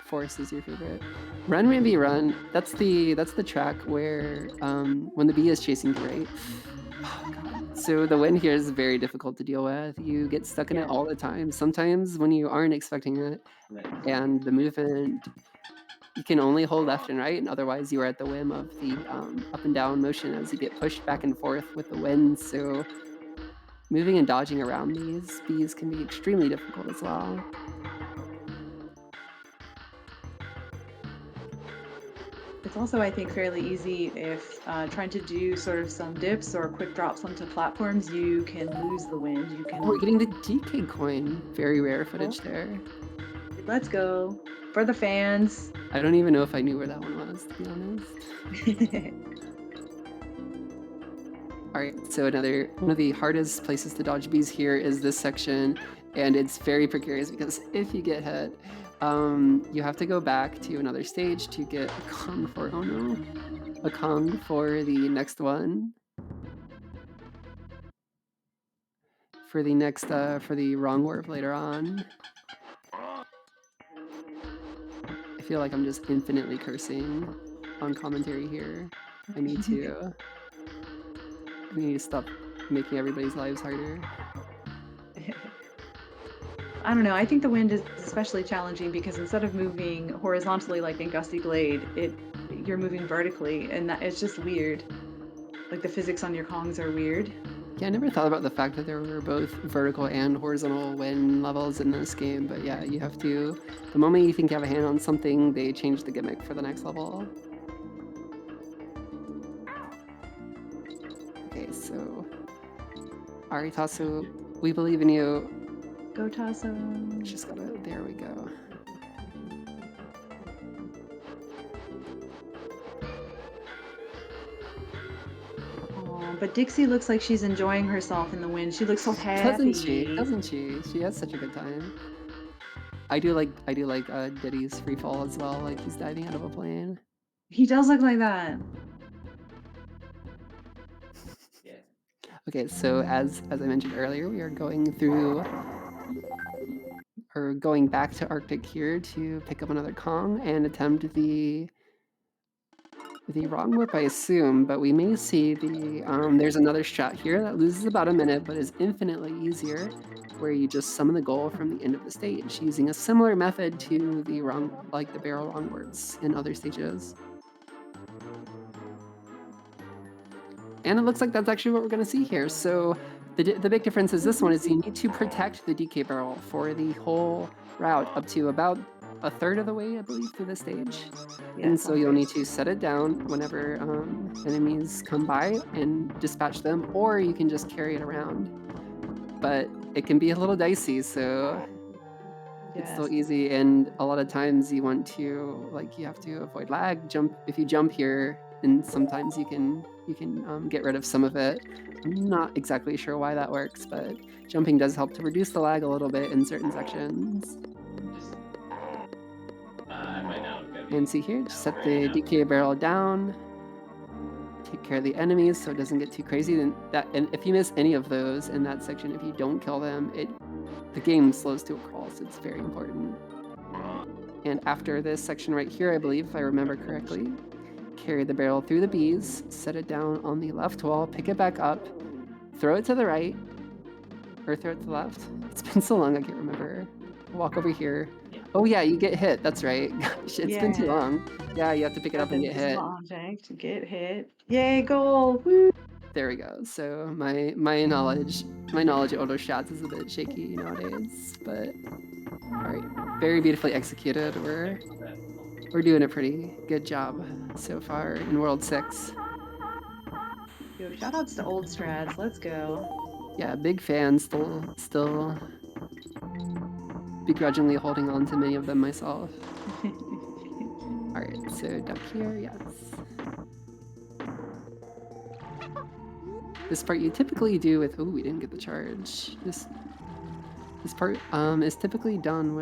Force is your favorite. Run Ramby Run, that's the track where when the bee is chasing you, right? Oh, God. So the wind here is very difficult to deal with. You get stuck in it all the time. Sometimes when you aren't expecting it, and the movement, you can only hold left and right, and otherwise you are at the whim of the up and down motion as you get pushed back and forth with the wind. So moving and dodging around these bees can be extremely difficult as well. It's also, I think, fairly easy if trying to do sort of some dips or quick drops onto platforms, you can lose the wind. You can. We're getting the DK coin. Very rare footage there. Let's go. For the fans. I don't even know if I knew where that one was, to be honest. Alright, so one of the hardest places to dodge bees here is this section, and it's very precarious because if you get hit, you have to go back to another stage to get a Kong for, a Kong for the next one. For the next, for the wrong warp later on. I feel like I'm just infinitely cursing on commentary here. I need to stop making everybody's lives harder. I don't know. I think the wind is especially challenging because instead of moving horizontally like in Gusty Glade, you're moving vertically, and that it's just weird. Like the physics on your Kongs are weird. Yeah, I never thought about the fact that there were both vertical and horizontal wind levels in this game, but yeah, you have to. The moment you think you have a hand on something, they change the gimmick for the next level. Okay, so Ari Tasu, we believe in you. Go Tasso. Just gotta. There we go. But Dixie looks like she's enjoying herself in the wind. She looks so happy. Doesn't she? Doesn't she? She has such a good time. I do like Diddy's free fall as well, like he's diving out of a plane. He does look like that. Yeah. Okay, so as I mentioned earlier, we are going through or going back to Arctic here to pick up another Kong and attempt the wrong warp, I assume, but we may see the there's another strat here that loses about a minute but is infinitely easier, where you just summon the goal from the end of the stage using a similar method to the barrel wrong warps in other stages. And it looks like that's actually what we're going to see here. So the big difference is this one is you need to protect the DK barrel for the whole route up to about a third of the way, I believe, through the stage. Yeah, and so you'll need to set it down whenever enemies come by and dispatch them, or you can just carry it around. But it can be a little dicey, so it's still easy. And a lot of times you want to, you have to avoid lag. If you jump here, and sometimes you can get rid of some of it. I'm not exactly sure why that works, but jumping does help to reduce the lag a little bit in certain sections. And see here, just set the DK barrel down, take care of the enemies so it doesn't get too crazy. And if you miss any of those in that section, if you don't kill them, the game slows to a crawl, so it's very important. And after this section right here, I believe, if I remember correctly, carry the barrel through the bees, set it down on the left wall, pick it back up, throw it to the right, or throw it to the left. It's been so long I can't remember. Walk over here. Oh yeah, you get hit. That's right. Gosh, it's been too long. Yeah, you have to pick it up and get hit. Object, get hit. Yay, goal! Woo! There we go. So my knowledge of auto shots is a bit shaky nowadays, but all right, very beautifully executed. We're doing a pretty good job so far in World 6. Yo, shoutouts to old strats. Let's go. Yeah, big fan. Still begrudgingly holding on to many of them myself. All right, so duck here, yes. This part you typically do with. Oh, we didn't get the charge. This part is typically done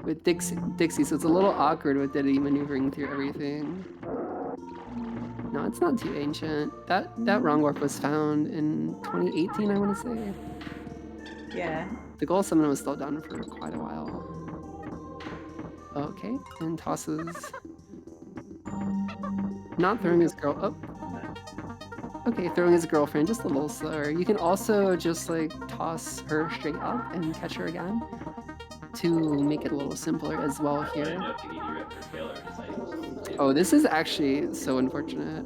with Dixie, so it's a little awkward with Diddy maneuvering through everything. No, it's not too ancient. That wrong warp was found in 2018, I want to say. Yeah. The goal summon was still done for quite a while. Okay, and tosses. Not throwing his girl up. Okay, throwing his girlfriend just a little slower. You can also just toss her straight up and catch her again to make it a little simpler as well here. Oh, this is actually so unfortunate.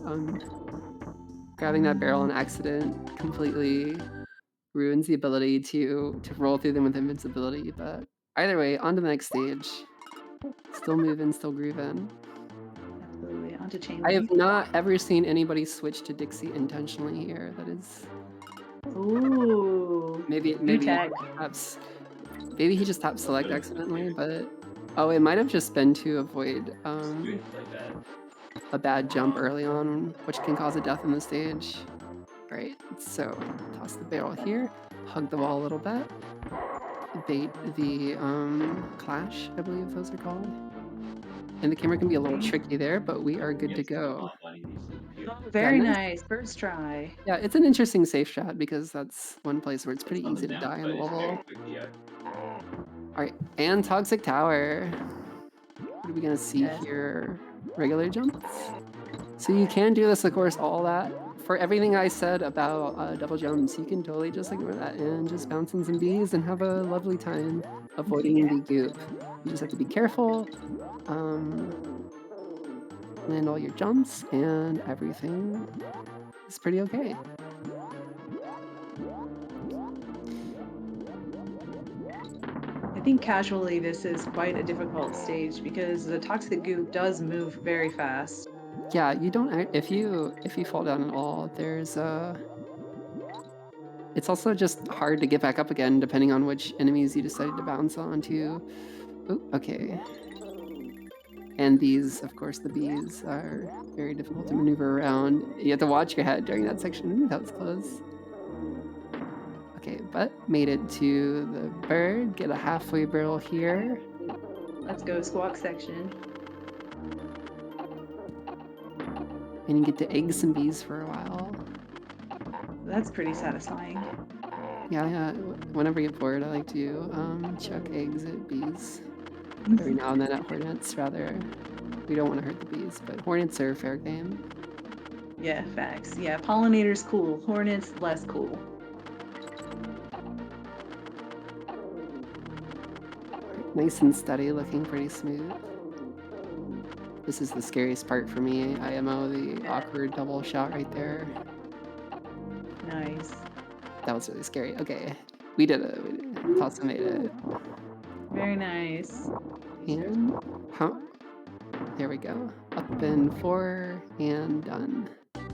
Grabbing that barrel on accident completely ruins the ability to roll through them with invincibility, but either way, on to the next stage. Still moving, still grooving. Absolutely, onto chain. I have not ever seen anybody switch to Dixie intentionally here. That is. Ooh. Maybe perhaps. Maybe he just tapped select accidentally, but oh, it might have just been to avoid a bad jump early on, which can cause a death in the stage. Alright, so toss the barrel here, hug the wall a little bit, bait the clash, I believe those are called. And the camera can be a little tricky there, but we are good to go. Very nice, first try. Yeah, it's an interesting safe shot because that's one place where it's pretty easy to die on the level. Alright, and Toxic Tower. What are we gonna see here? Regular jumps? So you can do this, of course, all that for everything I said about double jumps, you can totally just ignore that and just bounce in some bees and have a lovely time avoiding the goop. You just have to be careful, land all your jumps, and everything is pretty okay. I think casually this is quite a difficult stage because the toxic goop does move very fast. Yeah, you don't if you fall down at all, there's it's also just hard to get back up again depending on which enemies you decided to bounce onto. Ooh, okay. And these, of course, the bees are very difficult to maneuver around. You have to watch your head during that section. Ooh, that was close. Okay, but made it to the bird. Get a halfway barrel here. Let's go squawk section. And you get to egg some bees for a while. That's pretty satisfying. Yeah. Whenever you get bored, I like to chuck eggs at bees. Every now and then at hornets, rather. We don't want to hurt the bees, but hornets are fair game. Yeah, facts. Yeah, pollinators cool. Hornets less cool. Nice and steady, looking pretty smooth. This is the scariest part for me. IMO, the awkward double shot right there. Nice. That was really scary. Okay, we did it. Tasso made it. Very nice. And there we go. Up in 4 and done.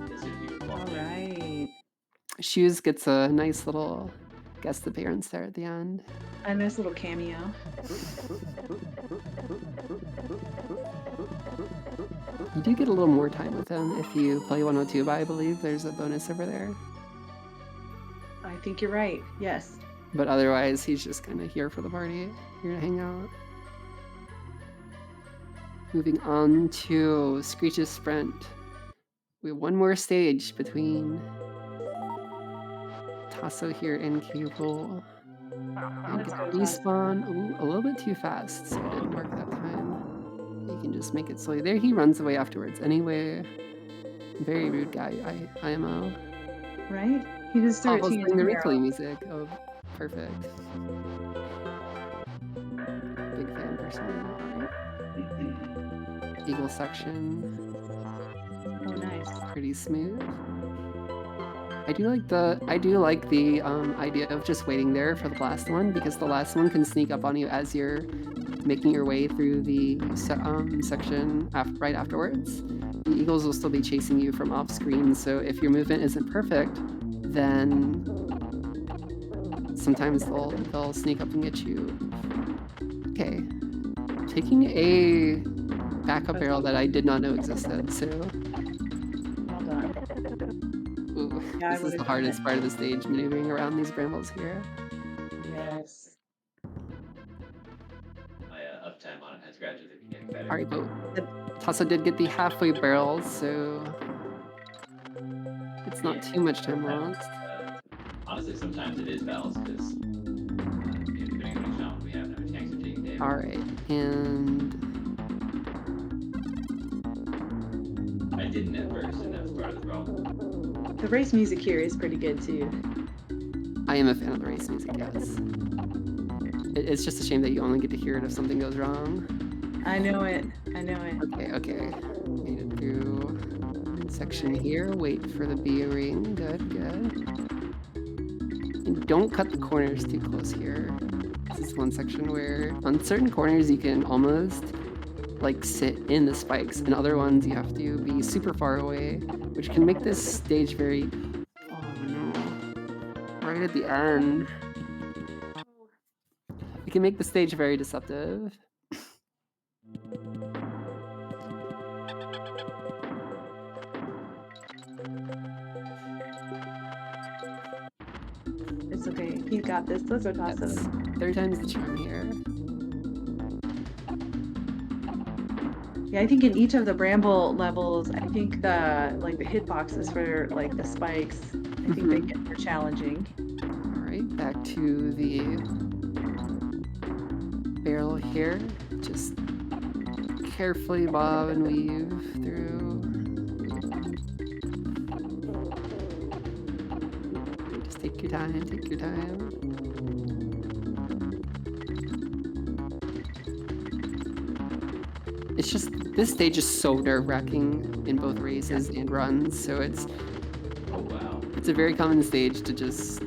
This is beautiful. All right. Shoes gets a nice little guest appearance there at the end. A nice little cameo. You do get a little more time with him if you play 102, but I believe there's a bonus over there. I think you're right. Yes. But otherwise, he's just kind of here for the party, here to hang out. Moving on to Screech's Sprint. We have one more stage between Tasso here and K-Rool. And get the respawn. Ooh, a little bit too fast, so it didn't work that time. You can just make it slowly. There, he runs away afterwards. Anyway, very rude guy, IMO. Right? He just threw Almost it to playing the you. Ripley music. Oh, perfect. Big fan personally. Alright. Eagle section. Oh, nice. Pretty smooth. I do like the idea of just waiting there for the last one, because the last one can sneak up on you as you're making your way through the section right afterwards. The eagles will still be chasing you from off screen, so if your movement isn't perfect, then sometimes they'll sneak up and get you. Okay, taking a backup barrel that I did not know existed, so Well done. ooh, Yeah, this is the hardest part of the stage, maneuvering around these brambles here. Yes. My uptime on it has gradually been getting better. Alright, but Tasso did get the halfway barrel, so it's not too much time lost. Honestly, sometimes it is balanced because depending on which shot we have, no tanks are taking damage. Alright, and I didn't at first, and that was part of the problem. The race music here is pretty good too. I am a fan of the race music, yes. It's just a shame that you only get to hear it if something goes wrong. I know it. I know it. Okay. Made it through section here. Wait for the B ring. Good. And don't cut the corners too close here. This is one section where on certain corners you can almost like sit in the spikes, and other ones you have to be super far away, which can make this stage very, oh no, right at the end. It can make the stage very deceptive. It's okay. You got this. Let's go, Tasso. Yes. 3rd time's the charm here. Yeah, I think in each of the bramble levels, I think the hitboxes for like the spikes, I think they get more challenging. Alright, back to the barrel here. Just carefully bob and weave through. Take your time, take your time. It's just, this stage is so nerve-wracking in both races and runs, so it's Oh wow. a very common stage to just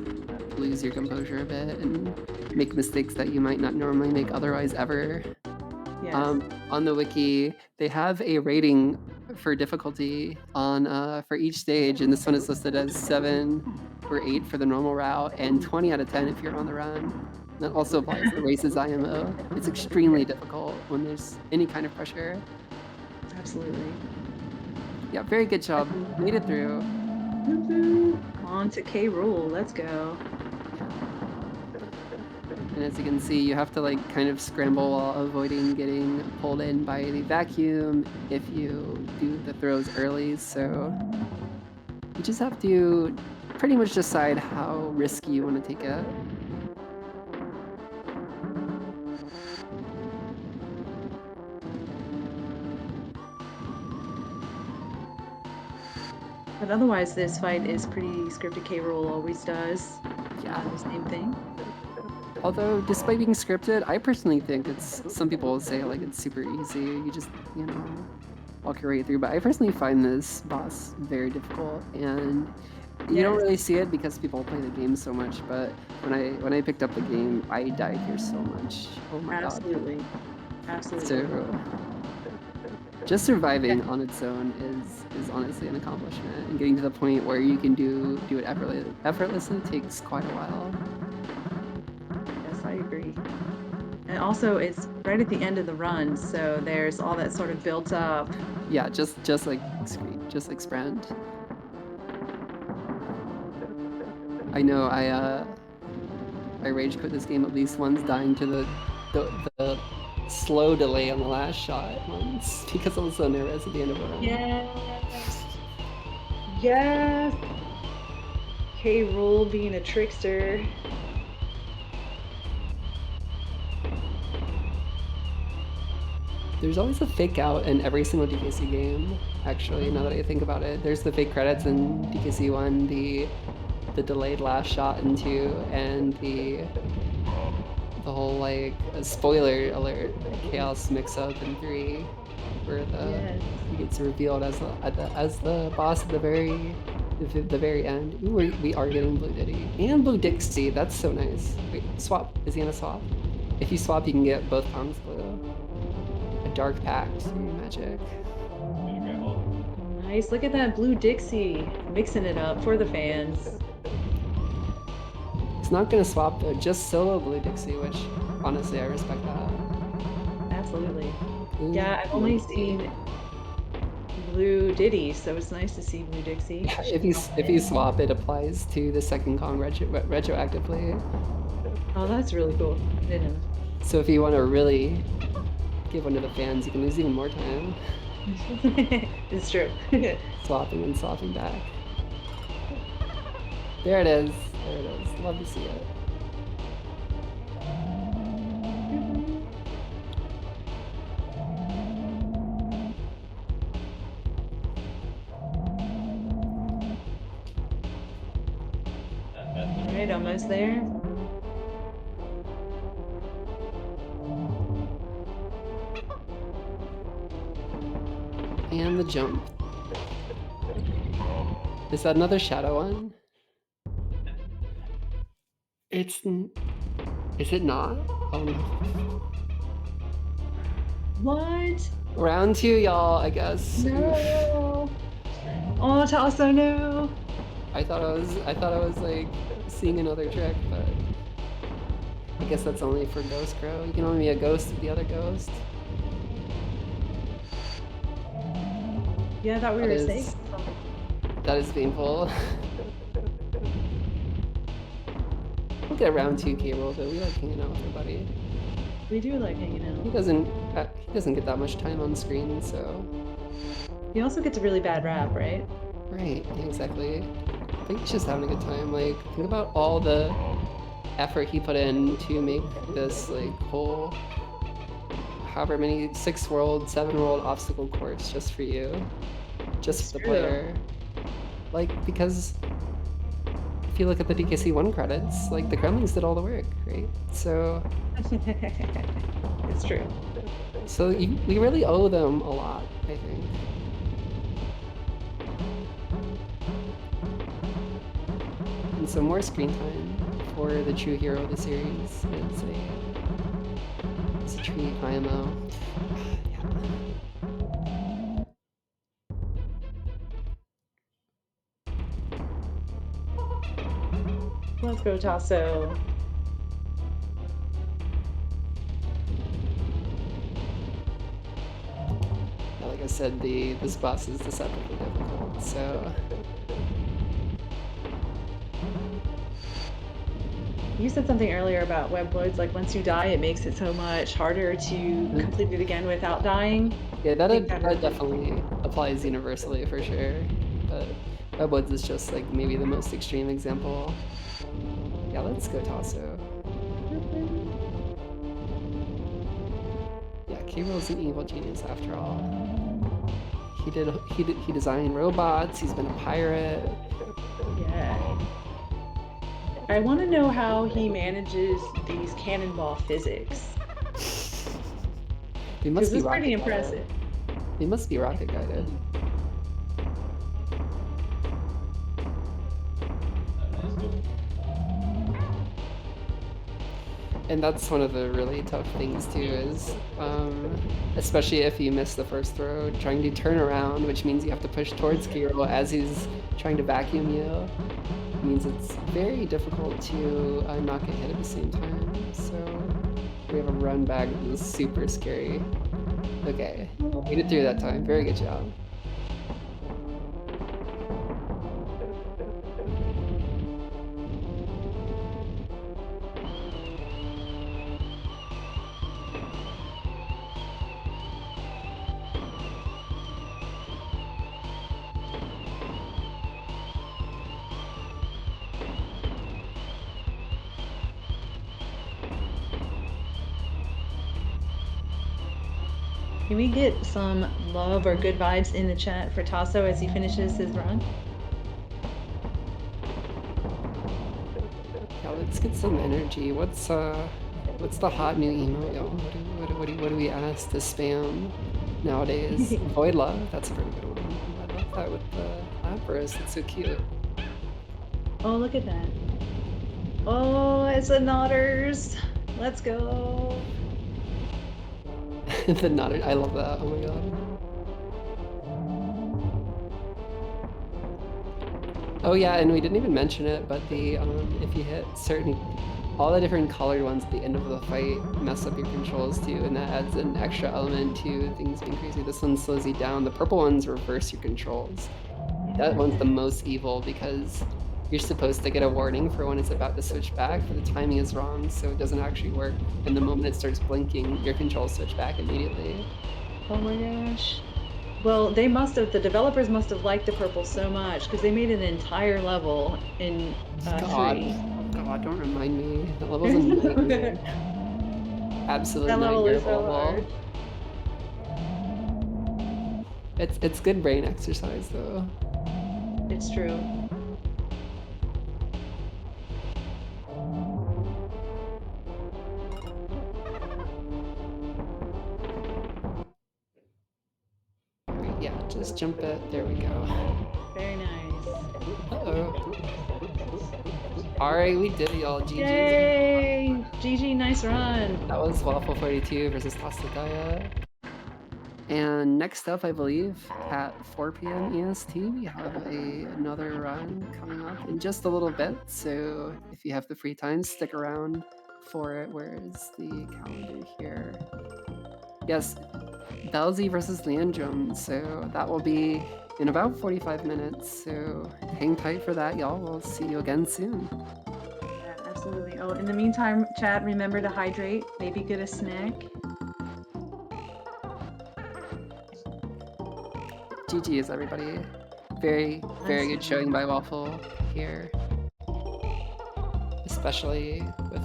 lose your composure a bit and make mistakes that you might not normally make otherwise ever. Yes. On the wiki, they have a rating for difficulty on for each stage, and this one is listed as 7 or 8 for the normal route and 20 out of 10 if you're on the run. That also applies to races IMO. It's extremely difficult when there's any kind of pressure. Absolutely. Yeah, very good job. Made it through. Woo-hoo. On to K. Rool. Let's go. And as you can see, you have to like kind of scramble while avoiding getting pulled in by the vacuum if you do the throws early. So you just have to pretty much decide how risky you want to take it. But otherwise, this fight is pretty scripted. K. Rool always does. Yeah. The same thing. Although, despite being scripted, I personally think it's, some people say like it's super easy. You just, you know, walk your way through. But I personally find this boss very difficult, and you don't really see it because people play the game so much. But when I picked up the game, I died here so much. Oh my Absolutely. god. Absolutely. So just surviving on its own is honestly an accomplishment, and getting to the point where you can do it effortlessly takes quite a while. Yes, I agree. And also, it's right at the end of the run, so there's all that sort of built up. Yeah, just like Screed, just like Sprint. I know I rage quit this game at least once, dying to the slow delay on the last shot once because I was so nervous at the end of a run. Yes. Yes. K. Rool being a trickster. There's always a fake out in every single DKC game, actually, now that I think about it. There's the fake credits in DKC1, the delayed last shot in 2, and the whole, like, spoiler alert, chaos mix-up in 3, where he gets revealed as the boss at the very end. Ooh, we are getting Blue Diddy. And Blue Dixie, that's so nice. Wait, swap. Is he gonna swap? If you swap, you can get both tongues blue. Dark Pact magic. Nice. Look at that Blue Dixie. Mixing it up for the fans. It's not gonna swap though, just solo Blue Dixie, which honestly I respect that. Absolutely. Ooh, Yeah, I've only seen Blue Diddy, so it's nice to see Blue Dixie. Yeah, if you swap, it applies to the second Kong retroactively. Oh, that's really cool. I didn't know. So if you want to really give one to the fans, you can lose even more time. It's true. Swapping and swapping back. There it is. There it is. Love to see it. Alright, almost there. And the jump. Is that another shadow one? Is it not? Oh no. What? Round 2, y'all, I guess. No. Oh, Tasso, no. I thought I was like seeing another trick, but I guess that's only for Ghost Crow. You can only be a ghost of the other ghost. Yeah, I thought we were safe. That is painful. We'll get round 2 cable, but we like hanging out with our buddy. We do like hanging out. He doesn't get that much time on screen, so. He also gets a really bad rap, right? Right, exactly. I think he's just having a good time. Like, think about all the effort he put in to make this like whole, however many 6-world, 7-world obstacle course just for you, just for the player. Like, because if you look at the DKC1 credits, like the Kremlings did all the work, right? So It's true. we really owe them a lot, I think. And so more screen time for the true hero of the series is a treat, IMO. Let's go, Tasso. Yeah, like I said, this boss is deceptively difficult, so... You said something earlier about Webwoods, like once you die, it makes it so much harder to complete it again without dying. Yeah, that definitely applies universally for sure. But Webwoods is just like maybe the most extreme example. Yeah, let's go Tasso. Yeah, K-Rool's an evil genius after all. He designed robots, he's been a pirate. Yeah. I want to know how he manages these cannonball physics. He must be it's pretty impressive. He must be rocket guided. And that's one of the really tough things too, is especially if you miss the first throw, trying to turn around, which means you have to push towards K-Rool as he's trying to vacuum you. It means it's very difficult to not get hit at the same time. So we have a run back that is super scary. Okay, made it through that time. Very good job. Can we get some love or good vibes in the chat for Tasso as he finishes his run? Yeah, let's get some energy. What's the hot new emote, y'all? What do we ask to spam nowadays? Void Love, that's a pretty good one. I love that with the Lapras, it's so cute. Oh, look at that. Oh, it's a Nodders. Let's go. The Nodder, I love that, oh my god. Oh yeah, and we didn't even mention it, but the if you hit certain, all the different colored ones at the end of the fight mess up your controls too, and that adds an extra element to things being crazy. This one slows you down. The purple ones reverse your controls. That one's the most evil because you're supposed to get a warning for when it's about to switch back, but the timing is wrong, so it doesn't actually work. And the moment it starts blinking, your controls switch back immediately. Oh my gosh. Well, the developers must have liked the purple so much because they made an entire level in 3. God, don't remind me. That level's a nightmare. Absolute that level nightmare is so hard. It's good brain exercise though. It's true. Yeah, just jump it. There we go. Very nice. Uh-oh. Alright, we did it, y'all. GG. Yay! GG, nice run. That was Waffle42 versus Tasoittaja. And next up, I believe, at 4 p.m. EST, we have another run coming up in just a little bit. So if you have the free time, stick around for it. Where is the calendar here? Yes, Belzy versus Leandrum. So that will be in about 45 minutes. So hang tight for that, y'all. We'll see you again soon. Yeah, absolutely. Oh, in the meantime, chat, remember to hydrate. Maybe get a snack. GG's everybody. Very good showing by Waffle here. Especially with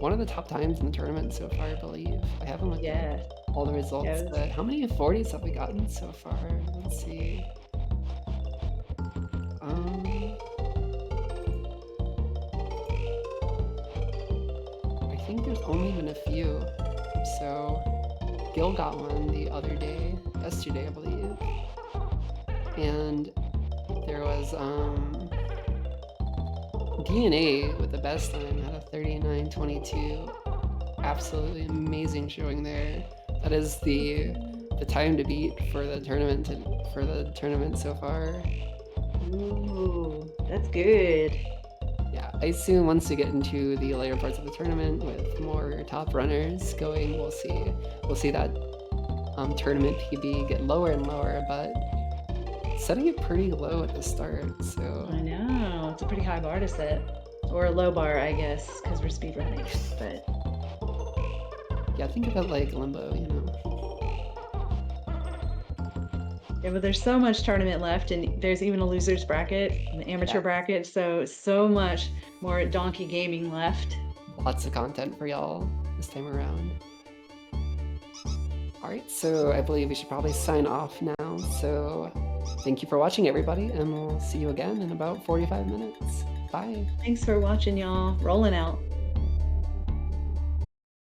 one of the top times in the tournament so far, I believe. I haven't looked at all the results, but how many 40s have we gotten so far? Let's see. there's only been a few. So Gil got one the other day, yesterday I believe. And there was DNA with the best time at a 39:22. Absolutely amazing showing there. That is the time to beat for the tournament so far. Ooh, that's good. Yeah, I assume once we get into the later parts of the tournament with more top runners going, we'll see that tournament PB get lower and lower, but setting it pretty low at the start. So I know it's a pretty high bar to set, or a low bar, I guess, because we're speedrunning. But yeah, think of it like limbo, you know. yeah, but there's so much tournament left, and there's even a loser's bracket, an amateur bracket, so much more donkey gaming left. Lots of content for y'all this time around. Alright, so I believe we should probably sign off now. So thank you for watching, everybody, and we'll see you again in about 45 minutes. Bye. Thanks for watching, y'all. Rolling out.